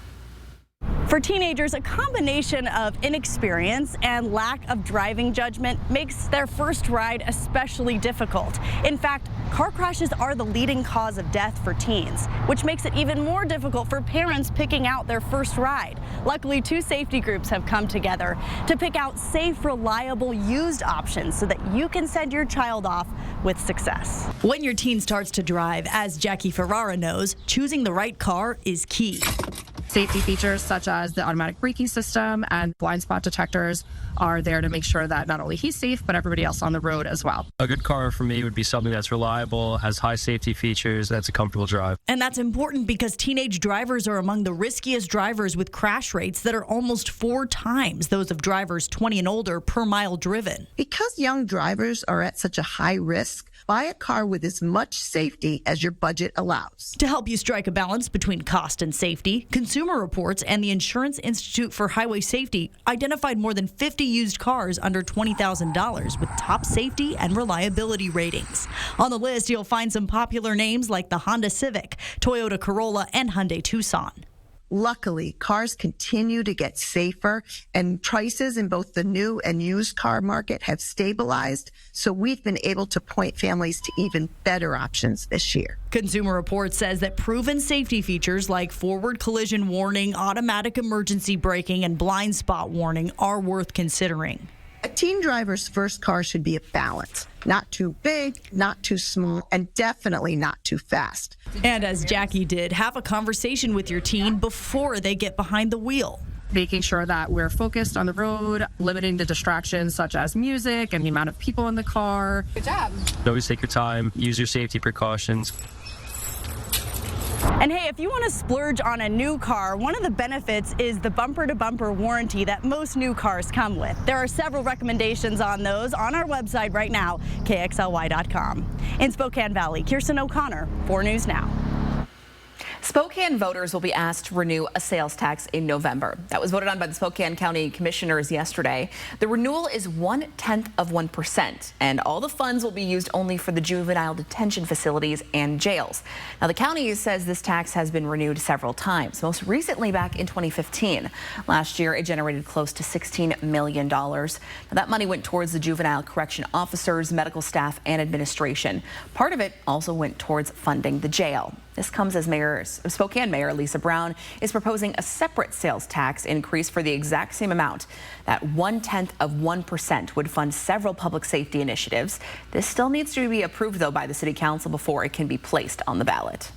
Speaker 12: For teenagers, a combination of inexperience and lack of driving judgment makes their first ride especially difficult. In fact, car crashes are the leading cause of death for teens, which makes it even more difficult for parents picking out their first ride. Luckily, 2 safety groups have come together to pick out safe, reliable, used options so that you can send your child off with success.
Speaker 14: When your teen starts to drive, as Jackie Ferrara knows, choosing the right car is key.
Speaker 16: Safety features such as the automatic braking system and blind spot detectors are there to make sure that not only he's safe, but everybody else on the road as well.
Speaker 21: A good car for me would be something that's reliable, has high safety features, that's a comfortable drive.
Speaker 14: And that's important because teenage drivers are among the riskiest drivers with crash rates that are almost 4 times those of drivers 20 and older per mile driven.
Speaker 22: Because young drivers are at such a high risk, buy a car with as much safety as your budget allows.
Speaker 14: To help you strike a balance between cost and safety, Consumer Reports and the Insurance Institute for Highway Safety identified more than 50 used cars under $20,000 with top safety and reliability ratings. On the list, you'll find some popular names like the Honda Civic, Toyota Corolla, and Hyundai Tucson.
Speaker 22: Luckily, cars continue to get safer, and prices in both the new and used car market have stabilized, so we've been able to point families to even better options this year.
Speaker 14: Consumer Reports says that proven safety features like forward collision warning, automatic emergency braking, and blind spot warning are worth considering.
Speaker 22: A teen driver's first car should be a balance. Not too big, not too small, and definitely not too fast.
Speaker 14: And as Jackie did, have a conversation with your teen before they get behind the wheel.
Speaker 16: Making sure that we're focused on the road, limiting the distractions such as music and the amount of people in the car. Good job.
Speaker 21: Always take your time, use your safety precautions.
Speaker 12: And hey, if you want to splurge on a new car, one of the benefits is the bumper-to-bumper warranty that most new cars come with. There are several recommendations on those on our website right now, KXLY.com. In Spokane Valley, Kirsten O'Connor, 4 News Now.
Speaker 1: Spokane voters will be asked to renew a sales tax in November. That was voted on by the Spokane County Commissioners yesterday. The renewal is 0.1%, and all the funds will be used only for the juvenile detention facilities and jails. Now, the county says this tax has been renewed several times, most recently back in 2015. Last year, it generated close to $16 million. Now, that money went towards the juvenile correction officers, medical staff, and administration. Part of it also went towards funding the jail. This comes as Spokane Mayor Lisa Brown is proposing a separate sales tax increase for the exact same amount. That 0.1% would fund several public safety initiatives. This still needs to be approved, though, by the City Council before it can be placed on the ballot.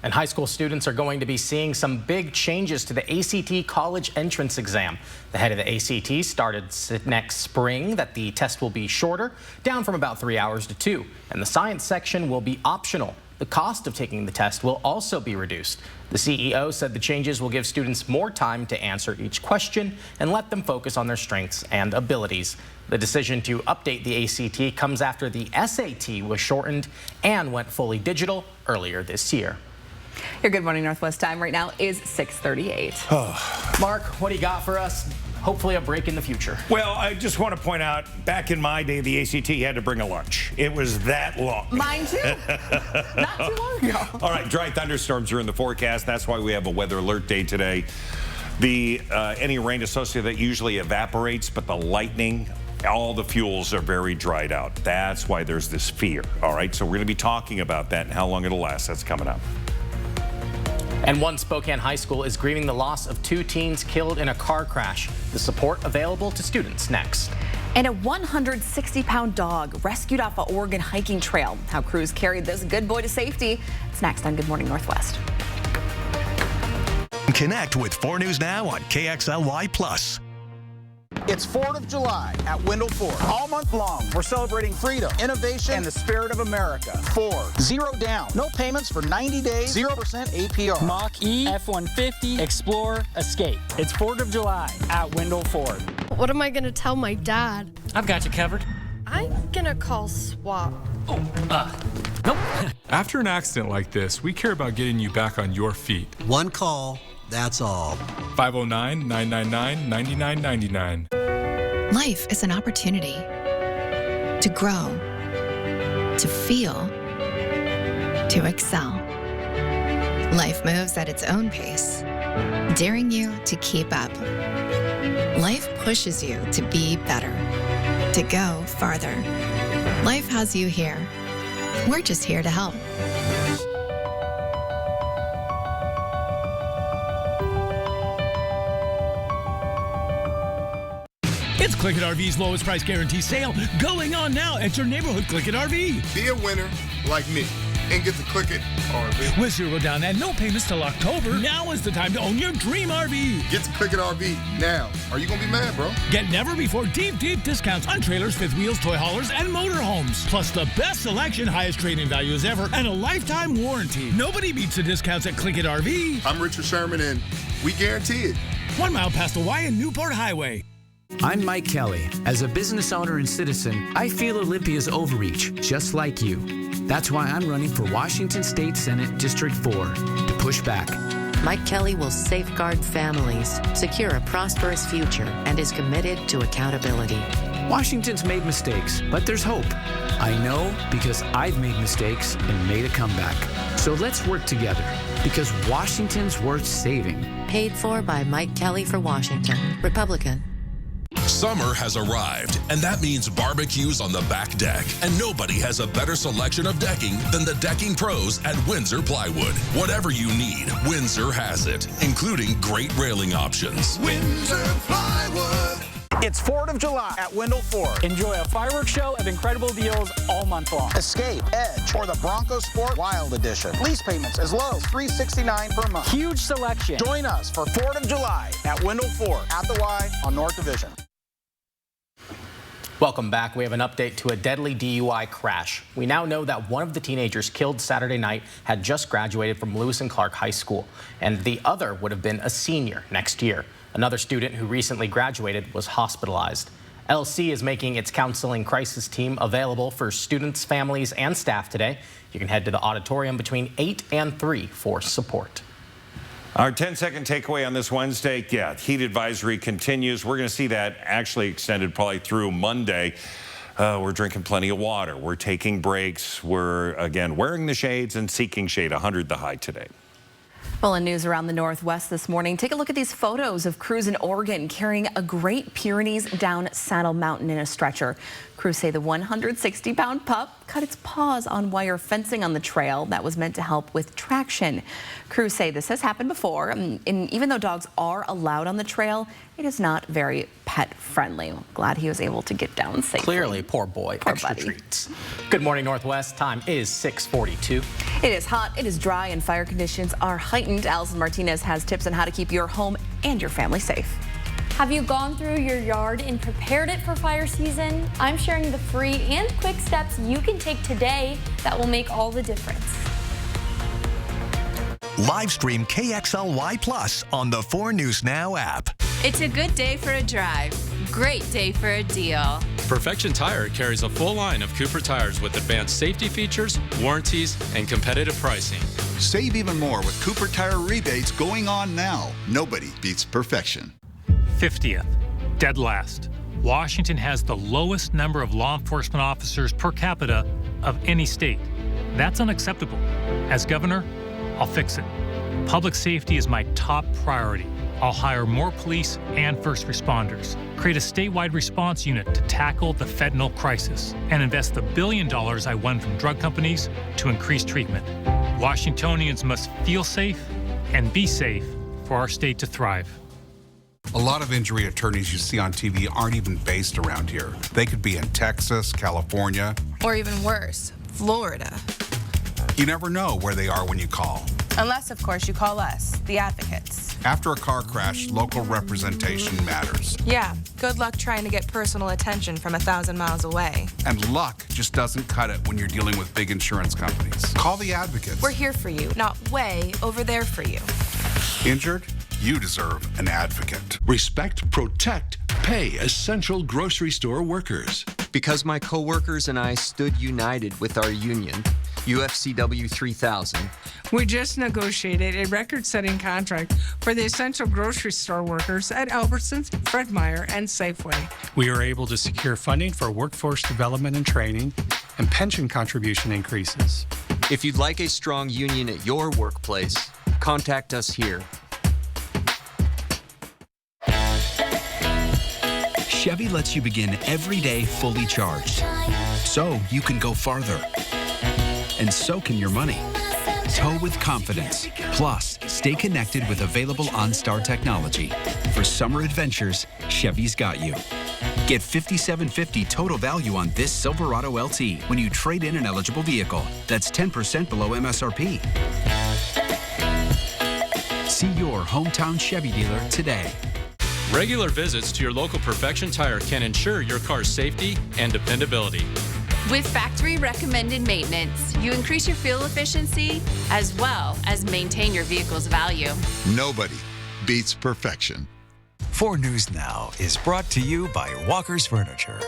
Speaker 3: And high school students are going to be seeing some big changes to the ACT college entrance exam. The head of the ACT started next spring that the test will be shorter, down from about 3 hours to 2, and the science section will be optional. The cost of taking the test will also be reduced. The CEO said the changes will give students more time to answer each question and let them focus on their strengths and abilities. The decision to update the ACT comes after the SAT was shortened and went fully digital earlier this year.
Speaker 1: Your Good Morning Northwest time right now is 6:38.
Speaker 3: Mark, what do you got for us? Hopefully a break in the future.
Speaker 8: Well, I just want to point out, back in my day, the ACT had to bring a lunch. It was that long.
Speaker 1: Mine too. Not too long ago.
Speaker 8: All right, dry thunderstorms are in the forecast. That's why we have a weather alert day today. Any rain associated that usually evaporates, but the lightning, all the fuels are very dried out. That's why there's this fear. All right, so we're going to be talking about that and how long it'll last. That's coming up.
Speaker 3: And one Spokane high school is grieving the loss of 2 teens killed in a car crash. The support available to students next.
Speaker 1: And a 160-pound dog rescued off an Oregon hiking trail. How crews carried this good boy to safety. It's next on Good Morning Northwest.
Speaker 9: Connect with 4 News Now on KXLY+.
Speaker 4: It's 4th of July at Wendell Ford. All month long, we're celebrating freedom, innovation, and the spirit of America. Ford, 0 down, no payments for 90 days, 0% APR.
Speaker 6: Mach-E, F-150, Explorer, Escape. It's 4th of July at Wendell Ford.
Speaker 10: What am I going to tell my dad?
Speaker 6: I've got you covered.
Speaker 10: I'm going to call SWAT.
Speaker 6: Nope.
Speaker 17: After an accident like this, we care about getting you back on your feet.
Speaker 25: One call, that's all.
Speaker 17: 509-999-9999.
Speaker 26: Life is an opportunity to grow, to feel, to excel. Life moves at its own pace, daring you to keep up. Life pushes you to be better, to go farther. Life has you here. We're just here to help.
Speaker 27: It's Click It RV's lowest price guarantee sale going on now at your neighborhood Click It RV.
Speaker 19: Be a winner like me and get to Click It RV.
Speaker 27: With 0 down and no payments till October, now is the time to own your dream RV.
Speaker 19: Get to Click It RV now. Are you going to be mad, bro?
Speaker 27: Get never before deep discounts on trailers, fifth wheels, toy haulers, and motorhomes. Plus the best selection, highest trading values ever, and a lifetime warranty. Nobody beats the discounts at Click It RV.
Speaker 19: I'm Richard Sherman, and we guarantee it.
Speaker 27: 1 mile past the Y and Newport Highway.
Speaker 28: I'm Mike Kelly. As a business owner and citizen, I feel Olympia's overreach, just like you. That's why I'm running for Washington State Senate District 4 to push back.
Speaker 29: Mike Kelly will safeguard families, secure a prosperous future, and is committed to accountability.
Speaker 28: Washington's made mistakes, but there's hope. I know because I've made mistakes and made a comeback. So let's work together because Washington's worth saving.
Speaker 29: Paid for by Mike Kelly for Washington, Republican.
Speaker 30: Summer has arrived, and that means barbecues on the back deck. And nobody has a better selection of decking than the decking pros at Windsor Plywood. Whatever you need, Windsor has it, including great railing options.
Speaker 19: Windsor Plywood.
Speaker 4: It's 4th of July at Wendell Ford.
Speaker 6: Enjoy a fireworks show of incredible deals all month long.
Speaker 4: Escape, Edge, or the Bronco Sport Wild Edition. Lease payments as low as $369 per month.
Speaker 6: Huge selection.
Speaker 4: Join us for 4th of July at Wendell Ford at the Y on North Division.
Speaker 3: Welcome back. We have an update to a deadly DUI crash. We now know that one of the teenagers killed Saturday night had just graduated from Lewis and Clark High School, and the other would have been a senior next year. Another student who recently graduated was hospitalized. LC is making its counseling crisis team available for students, families, and staff today. You can head to the auditorium between 8 and 3 for support.
Speaker 8: Our 10-second takeaway on this Wednesday, heat advisory continues. We're going to see that actually extended probably through Monday. We're drinking plenty of water. We're taking breaks. We're, again, wearing the shades and seeking shade. 100 the high today.
Speaker 1: Well, in news around the Northwest this morning, take a look at these photos of crews in Oregon carrying a Great Pyrenees down Saddle Mountain in a stretcher. Crews say the 160-pound pup cut its paws on wire fencing on the trail that was meant to help with traction. Crews say this has happened before, and even though dogs are allowed on the trail, it is not very pet-friendly. Glad he was able to get down safely.
Speaker 3: Clearly, poor boy.
Speaker 1: Poor
Speaker 3: Extra
Speaker 1: buddy.
Speaker 3: treats. Good morning, Northwest. Time is 6:42.
Speaker 1: It is hot, it is dry, and fire conditions are heightened. Allison Martinez has tips on how to keep your home and your family safe.
Speaker 31: Have you gone through your yard and prepared it for fire season? I'm sharing the free and quick steps you can take today that will make all the difference.
Speaker 9: Live stream KXLY Plus on the 4 News Now app.
Speaker 15: It's a good day for a drive. Great day for a deal.
Speaker 21: Perfection Tire carries a full line of Cooper tires with advanced safety features, warranties, and competitive pricing.
Speaker 32: Save even more with Cooper Tire rebates going on now. Nobody beats perfection.
Speaker 33: 50th, dead last. Washington has the lowest number of law enforcement officers per capita of any state. That's unacceptable. As governor, I'll fix it. Public safety is my top priority. I'll hire more police and first responders, create a statewide response unit to tackle the fentanyl crisis, and invest the $1 billion I won from drug companies to increase treatment. Washingtonians must feel safe and be safe for our state to thrive.
Speaker 34: A lot of injury attorneys you see on TV aren't even based around here. They could be in Texas, California,
Speaker 15: Or even worse, Florida.
Speaker 34: You never know where they are when you call.
Speaker 2: Unless, of course, you call us, the advocates.
Speaker 34: After a car crash, local representation matters.
Speaker 2: Yeah, good luck trying to get personal attention from 1,000 miles away.
Speaker 34: And luck just doesn't cut it when you're dealing with big insurance companies. Call the advocates.
Speaker 2: We're here for you, not way over there for you.
Speaker 34: Injured? You deserve an advocate.
Speaker 5: Respect, protect, pay essential grocery store workers.
Speaker 7: Because my coworkers and I stood united with our union, UFCW 3000.
Speaker 10: We just negotiated a record-setting contract for the essential grocery store workers at Albertsons, Fred Meyer, and Safeway.
Speaker 6: We were able to secure funding for workforce development and training and pension contribution increases.
Speaker 7: If you'd like a strong union at your workplace, contact us here.
Speaker 28: Chevy lets you begin every day fully charged, so you can go farther. And so can your money. Tow with confidence. Plus, stay connected with available OnStar technology. For summer adventures, Chevy's got you. Get $5,750 total value on this Silverado LT when you trade in an eligible vehicle. That's 10% below MSRP. See your hometown Chevy dealer today.
Speaker 21: Regular visits to your local Perfection Tire can ensure your car's safety and dependability.
Speaker 15: With factory recommended maintenance, you increase your fuel efficiency as well as maintain your vehicle's value.
Speaker 32: Nobody beats perfection.
Speaker 11: 4 News Now is brought to you by Walker's Furniture.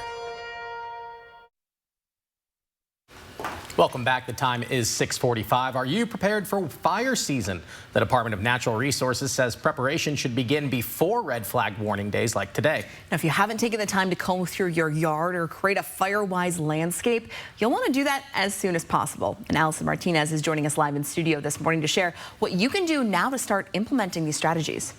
Speaker 3: Welcome back. The time is 6:45. Are you prepared for fire season? The Department of Natural Resources says preparation should begin before red flag warning days like today.
Speaker 1: Now, if you haven't taken the time to comb through your yard or create a fire-wise landscape, you'll want to do that as soon as possible. And Allison Martinez is joining us live in studio this morning to share what you can do now to start implementing these strategies.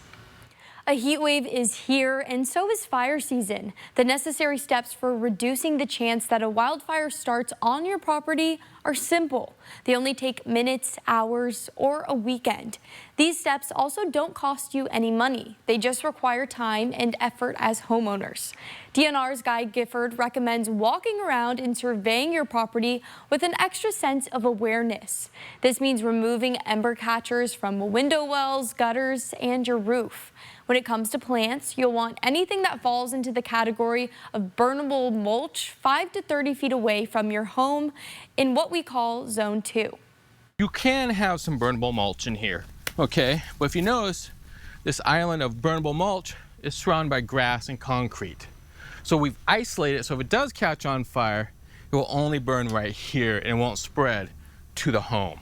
Speaker 31: A heat wave is here, and so is fire season. The necessary steps for reducing the chance that a wildfire starts on your property are simple. They only take minutes, hours, or a weekend. These steps also don't cost you any money. They just require time and effort as homeowners. DNR's Guy Gifford recommends walking around and surveying your property with an extra sense of awareness. This means removing ember catchers from window wells, gutters, and your roof. When it comes to plants, you'll want anything that falls into the category of burnable mulch 5 to 30 feet away from your home in what we call Zone 2.
Speaker 12: You can have some burnable mulch in here, okay? But if you notice, this island of burnable mulch is surrounded by grass and concrete. So we've isolated it, so if it does catch on fire, it will only burn right here and it won't spread to the home.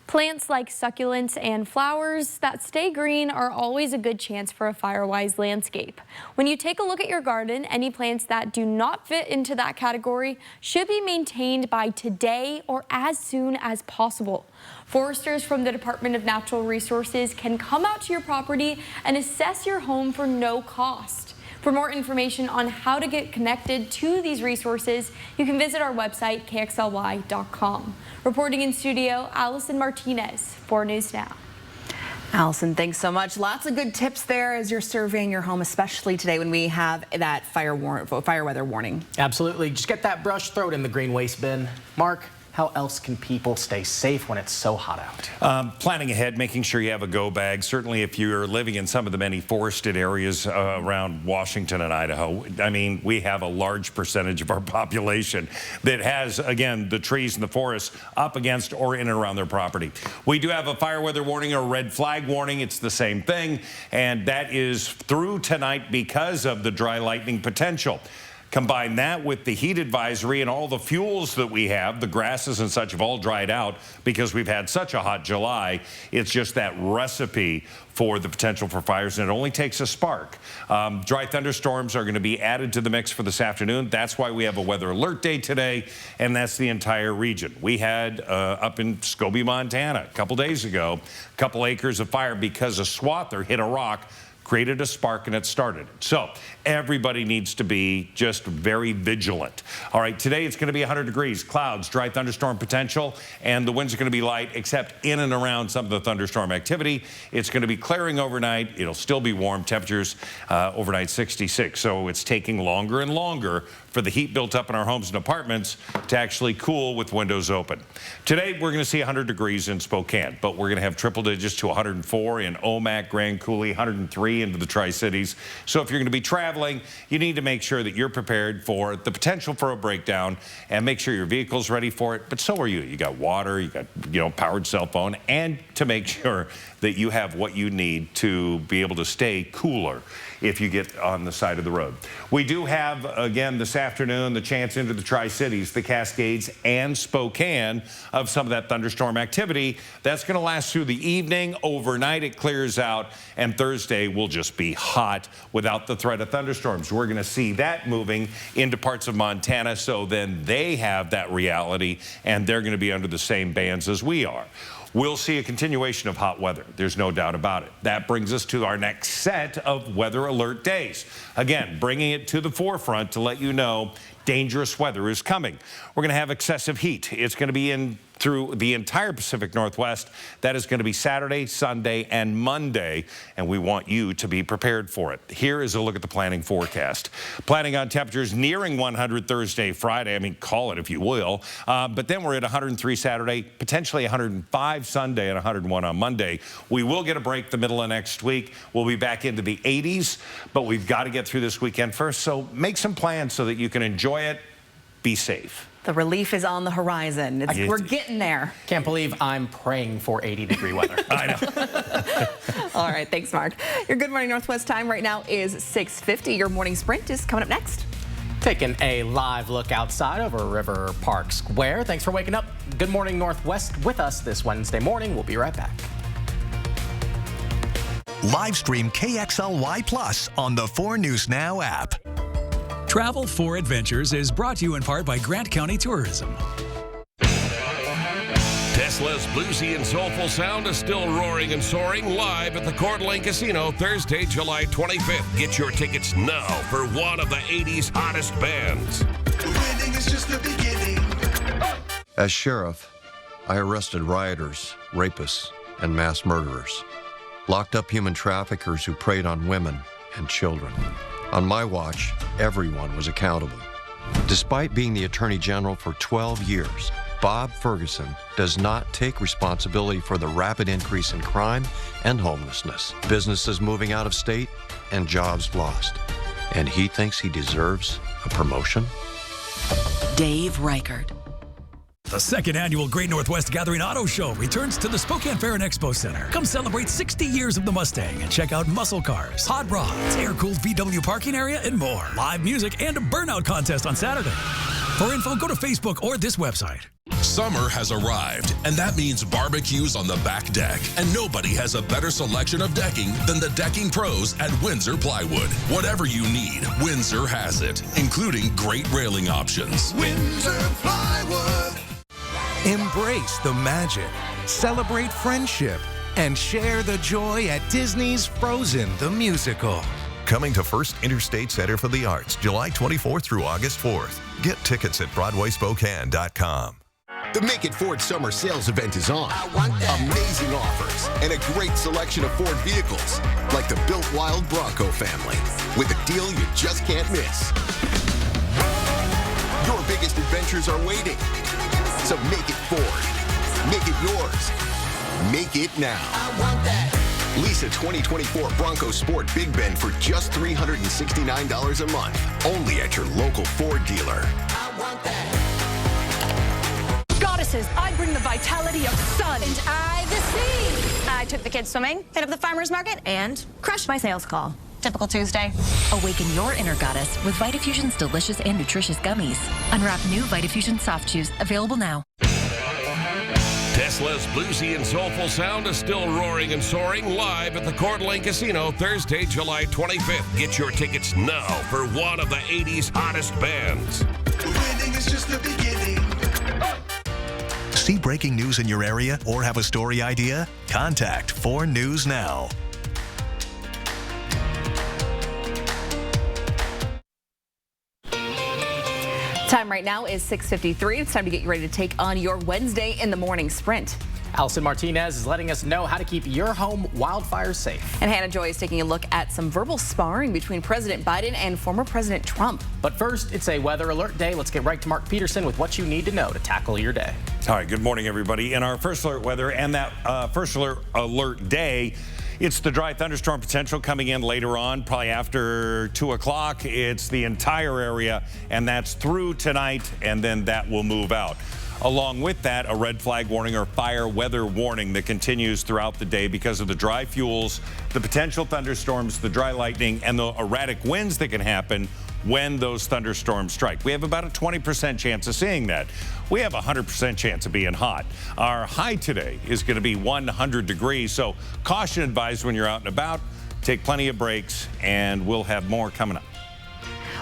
Speaker 31: Plants like succulents and flowers that stay green are always a good chance for a fire-wise landscape. When you take a look at your garden, any plants that do not fit into that category should be maintained by today or as soon as possible. Foresters from the Department of Natural Resources can come out to your property and assess your home for no cost. For more information on how to get connected to these resources, you can visit our website, KXLY.com. Reporting in studio, Allison Martinez, 4 News Now.
Speaker 1: Allison, thanks so much. Lots of good tips there as you're surveying your home, especially today when we have that fire weather warning.
Speaker 3: Absolutely. Just get that brush, throw it in the green waste bin. Mark, how else can people stay safe when it's so hot out?
Speaker 8: Planning ahead, making sure you have a go bag. Certainly if you're living in some of the many forested areas around Washington and Idaho, I mean, we have a large percentage of our population that has, again, the trees and the forests up against or in and around their property. We do have a fire weather warning or red flag warning. It's the same thing, and that is through tonight because of the dry lightning potential. Combine that with the heat advisory and all the fuels that we have, the grasses and such have all dried out because we've had such a hot July. It's just that recipe for the potential for fires, and it only takes a spark. Dry thunderstorms are going to be added to the mix for this afternoon. That's why we have a weather alert day today, and that's the entire region. We had up in Scobie, Montana, a couple days ago, a couple acres of fire because a swather hit a rock, created a spark and it started. So everybody needs to be just very vigilant. All right, today it's going to be 100 degrees, clouds, dry thunderstorm potential, and the winds are going to be light except in and around some of the thunderstorm activity. It's going to be clearing overnight. It'll still be warm. Temperatures overnight 66. So it's taking longer and longer for the heat built up in our homes and apartments to actually cool with windows open. Today, we're going to see 100 degrees in Spokane, but we're going to have triple digits to 104 in Omak, Grand Coulee, 103 into the Tri-Cities. So if you're going to be traveling, you need to make sure that you're prepared for the potential for a breakdown and make sure your vehicle's ready for it. But so are you. You got water, you got, powered cell phone, and to make sure that you have what you need to be able to stay cooler if you get on the side of the road. We do have, again, this afternoon, the chance into the Tri-Cities, the Cascades, and Spokane of some of that thunderstorm activity. That's going to last through the evening. Overnight, it clears out, and Thursday will just be hot without the threat of thunderstorms. We're going to see that moving into parts of Montana, so then they have that reality, and they're going to be under the same bands as we are. We'll see a continuation of hot weather. There's no doubt about it. That brings us to our next set of weather alert days. Again, bringing it to the forefront to let you know dangerous weather is coming. We're going to have excessive heat. It's going to be in through the entire Pacific Northwest. That is going to be Saturday, Sunday, and Monday, and we want you to be prepared for it. Here is a look at the planning forecast. Planning on temperatures nearing 100 Thursday, Friday. I mean, call it if you will. But then we're at 103 Saturday, potentially 105 Sunday, and 101 on Monday. We will get a break the middle of next week. We'll be back into the 80s, but we've got to get through this weekend first. So make some plans so that you can enjoy it. Be safe.
Speaker 1: The relief is on the horizon. We're getting there.
Speaker 3: Can't believe I'm praying for 80-degree weather.
Speaker 8: I know.
Speaker 1: All right, thanks, Mark. Your Good Morning Northwest time right now is 6:50. Your morning sprint is coming up next.
Speaker 3: Taking a live look outside over River Park Square. Thanks for waking up. Good Morning Northwest with us this Wednesday morning. We'll be right back.
Speaker 9: Live stream KXLY Plus on the 4 News Now app.
Speaker 11: Travel for Adventures is brought to you in part by Grant County Tourism.
Speaker 13: Tesla's bluesy and soulful sound is still roaring and soaring live at the Coeur d'Alene Casino Thursday, July 25th. Get your tickets now for one of the 80s hottest bands.
Speaker 14: Winning is just the beginning.
Speaker 16: As sheriff, I arrested rioters, rapists, and mass murderers. Locked up human traffickers who preyed on women and children. On my watch, everyone was accountable. Despite being the Attorney General for 12 years, Bob Ferguson does not take responsibility for the rapid increase in crime and homelessness, businesses moving out of state, and jobs lost. And he thinks he deserves a promotion?
Speaker 17: Dave Reichert.
Speaker 11: The second annual Great Northwest Gathering Auto Show returns to the Spokane Fair and Expo Center. Come celebrate 60 years of the Mustang and check out muscle cars, hot rods, air-cooled VW parking area, and more. Live music and a burnout contest on Saturday. For info, go to Facebook or this website.
Speaker 18: Summer has arrived, and that means barbecues on the back deck. And nobody has a better selection of decking than the decking pros at Windsor Plywood. Whatever you need, Windsor has it, including great railing options.
Speaker 14: Windsor Plywood.
Speaker 20: Embrace the magic, celebrate friendship, and share the joy at Disney's Frozen the Musical.
Speaker 22: Coming to First Interstate Center for the Arts, July 24th through August 4th. Get tickets at BroadwaySpokane.com.
Speaker 23: The Make It Ford Summer Sales Event is on. Amazing offers and a great selection of Ford vehicles, like the Built Wild Bronco family, with a deal you just can't miss. Your biggest adventures are waiting. So make it Ford. Make it yours. Make it now. I want that. Lease a 2024 Bronco Sport Big Bend for just $369 a month. Only at your local Ford dealer.
Speaker 14: I want that.
Speaker 24: Goddesses, I bring the vitality of sun.
Speaker 25: And I the sea. I took the kids swimming, hit up the farmer's market, and crushed my sales call. Typical Tuesday.
Speaker 17: Awaken your inner goddess with Vitafusion's delicious and nutritious gummies. Unwrap new Vitafusion soft chews, available now.
Speaker 13: Tesla's bluesy and soulful sound is still roaring and soaring live at the Coeur d'Alene Casino Thursday, July 25th. Get your tickets now for one of the 80s hottest bands.
Speaker 14: Winning is just the beginning.
Speaker 9: See breaking news in your area or have a story idea? Contact 4 News Now.
Speaker 1: Time right now is 6:53. It's time to get you ready to take on your Wednesday in the morning sprint.
Speaker 3: Allison Martinez is letting us know how to keep your home wildfire safe.
Speaker 1: And Hannah Joy is taking a look at some verbal sparring between President Biden and former President Trump.
Speaker 3: But first, it's a weather alert day. Let's get right to Mark Peterson with what you need to know to tackle your day.
Speaker 8: All right, good morning, everybody. In our first alert weather and that first alert day, it's the dry thunderstorm potential coming in later on, probably after 2 o'clock. It's the entire area, and that's through tonight, and then that will move out. Along with that, a red flag warning or fire weather warning that continues throughout the day because of the dry fuels, the potential thunderstorms, the dry lightning, and the erratic winds that can happen when those thunderstorms strike. We have about a 20% chance of seeing that. We have a 100% chance of being hot. Our high today is going to be 100 degrees, so caution advised when you're out and about. Take plenty of breaks, and we'll have more coming up.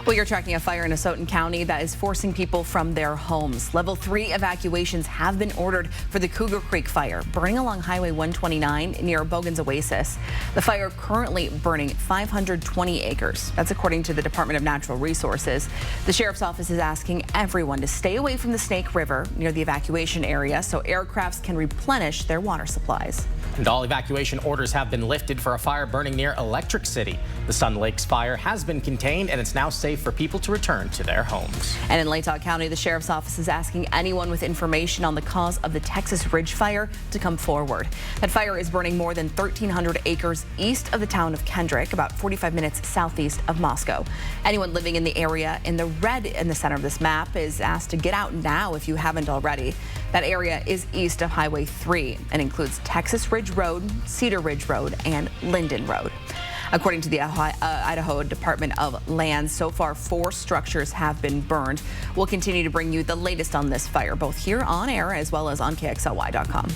Speaker 1: Well, you're tracking a fire in Asotin County that is forcing people from their homes. Level 3 evacuations have been ordered for the Cougar Creek fire, burning along Highway 129 near Bogan's Oasis. The fire currently burning 520 acres. That's according to the Department of Natural Resources. The sheriff's office is asking everyone to stay away from the Snake River near the evacuation area so aircrafts can replenish their water supplies.
Speaker 3: And all evacuation orders have been lifted for a fire burning near Electric City. The Sun Lakes fire has been contained, and it's now safe for people to return to their homes.
Speaker 1: And in Latah County, the sheriff's office is asking anyone with information on the cause of the Texas Ridge fire to come forward. That fire is burning more than 1,300 acres east of the town of Kendrick, about 45 minutes southeast of Moscow. Anyone living in the area in the red in the center of this map is asked to get out now if you haven't already. That area is east of Highway 3 and includes Texas Ridge Road, Cedar Ridge Road, and Linden Road. According to the Idaho Department of Lands, so far 4 structures have been burned. We'll continue to bring you the latest on this fire, both here on air as well as on KXLY.com.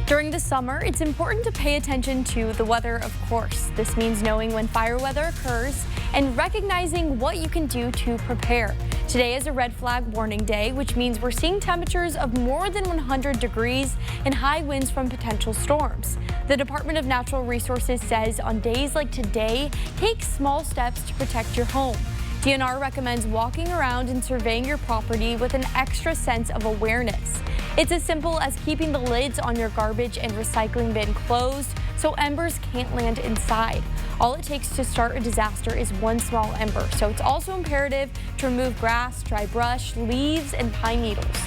Speaker 31: During the summer, it's important to pay attention to the weather, of course. This means knowing when fire weather occurs and recognizing what you can do to prepare. Today is a red flag warning day, which means we're seeing temperatures of more than 100 degrees and high winds from potential storms. The Department of Natural Resources says on days like today, take small steps to protect your home. DNR recommends walking around and surveying your property with an extra sense of awareness. It's as simple as keeping the lids on your garbage and recycling bin closed so embers can't land inside. All it takes to start a disaster is one small ember, so it's also imperative to remove grass, dry brush, leaves, and pine needles.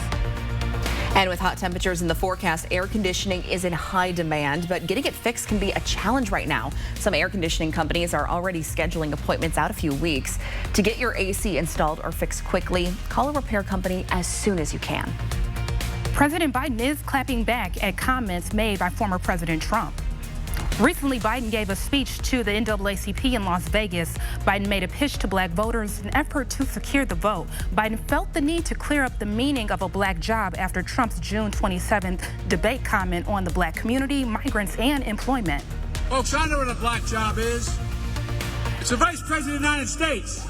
Speaker 1: And with hot temperatures in the forecast, air conditioning is in high demand, but getting it fixed can be a challenge right now. Some air conditioning companies are already scheduling appointments out a few weeks. To get your AC installed or fixed quickly, call a repair company as soon as you can.
Speaker 2: President Biden is clapping back at comments made by former President Trump. Recently, Biden gave a speech to the NAACP in Las Vegas. Biden made a pitch to black voters in an effort to secure the vote. Biden felt the need to clear up the meaning of a black job after Trump's June 27th debate comment on the black community, migrants, and employment.
Speaker 4: Folks, I know what a black job is. It's the Vice President of the United States.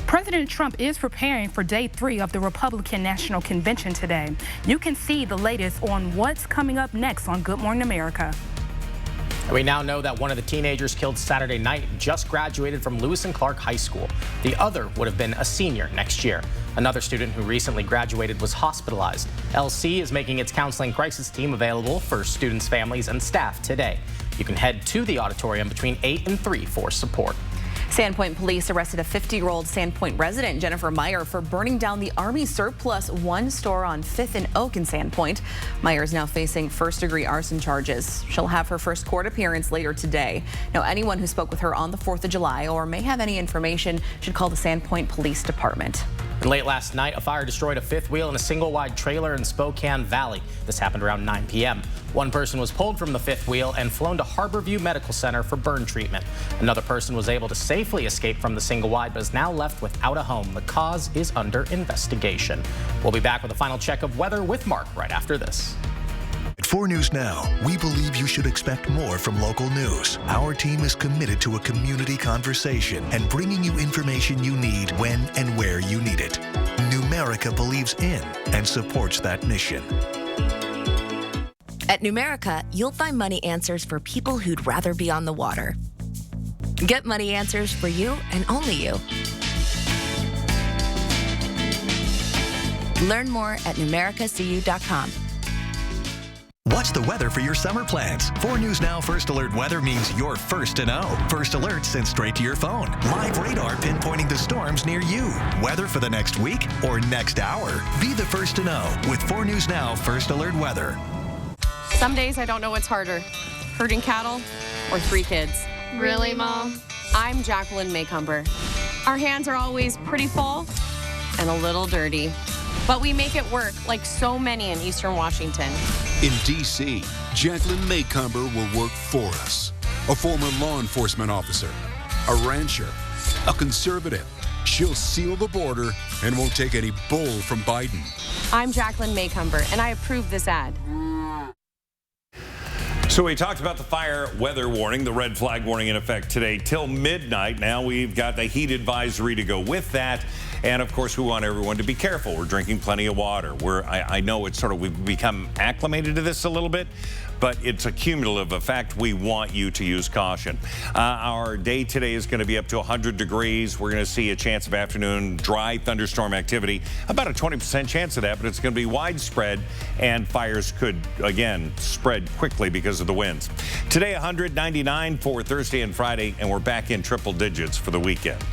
Speaker 2: President Trump is preparing for day 3 of the Republican National Convention today. You can see the latest on what's coming up next on Good Morning America.
Speaker 3: We now know that one of the teenagers killed Saturday night just graduated from Lewis and Clark High School. The other would have been a senior next year. Another student who recently graduated was hospitalized. LC is making its counseling crisis team available for students, families, and staff today. You can head to the auditorium between 8 and 3 for support.
Speaker 1: Sandpoint police arrested a 50-year-old Sandpoint resident, Jennifer Meyer, for burning down the Army Surplus One store on 5th and Oak in Sandpoint. Meyer is now facing first-degree arson charges. She'll have her first court appearance later today. Now, anyone who spoke with her on the 4th of July or may have any information should call the Sandpoint Police Department.
Speaker 3: And late last night, a fire destroyed a fifth wheel in a single-wide trailer in Spokane Valley. This happened around 9 p.m. One person was pulled from the fifth wheel and flown to Harborview Medical Center for burn treatment. Another person was able to safely escape from the single-wide, but is now left without a home. The cause is under investigation. We'll be back with a final check of weather with Mark right after this.
Speaker 9: At 4 News Now, we believe you should expect more from local news. Our team is committed to a community conversation and bringing you information you need when and where you need it. Numerica believes in and supports that mission.
Speaker 5: At Numerica, you'll find money answers for people who'd rather be on the water. Get money answers for you and only you. Learn more at numericacu.com.
Speaker 9: What's the weather for your summer plans? 4 News Now First Alert weather means you're first to know. First Alert sent straight to your phone. Live radar pinpointing the storms near you. Weather for the next week or next hour. Be the first to know with 4 News Now First Alert weather.
Speaker 6: Some days I don't know what's harder, herding cattle or 3 kids.
Speaker 31: Really, Mom?
Speaker 6: I'm Jacqueline Maycomber. Our hands are always pretty full and a little dirty, but we make it work like so many in Eastern Washington.
Speaker 7: In D.C., Jacqueline Maycomber will work for us. A former law enforcement officer, a rancher, a conservative. She'll seal the border and won't take any bull from Biden.
Speaker 6: I'm Jacqueline Maycomber, and I approve this ad.
Speaker 8: So we talked about the fire weather warning, the red flag warning in effect today till midnight. Now we've got the heat advisory to go with that. And of course, we want everyone to be careful. We're drinking plenty of water. I know it's we've become acclimated to this a little bit, but it's a cumulative effect. We want you to use caution. Our day today is going to be up to 100 degrees. We're going to see a chance of afternoon dry thunderstorm activity, about a 20% chance of that, but it's going to be widespread, and fires could, again, spread quickly because of the winds. Today, 199 for Thursday and Friday, and we're back in triple digits for the weekend.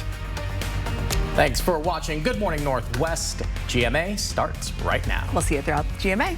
Speaker 3: Thanks for watching Good Morning Northwest. GMA starts right now.
Speaker 1: We'll see you throughout GMA.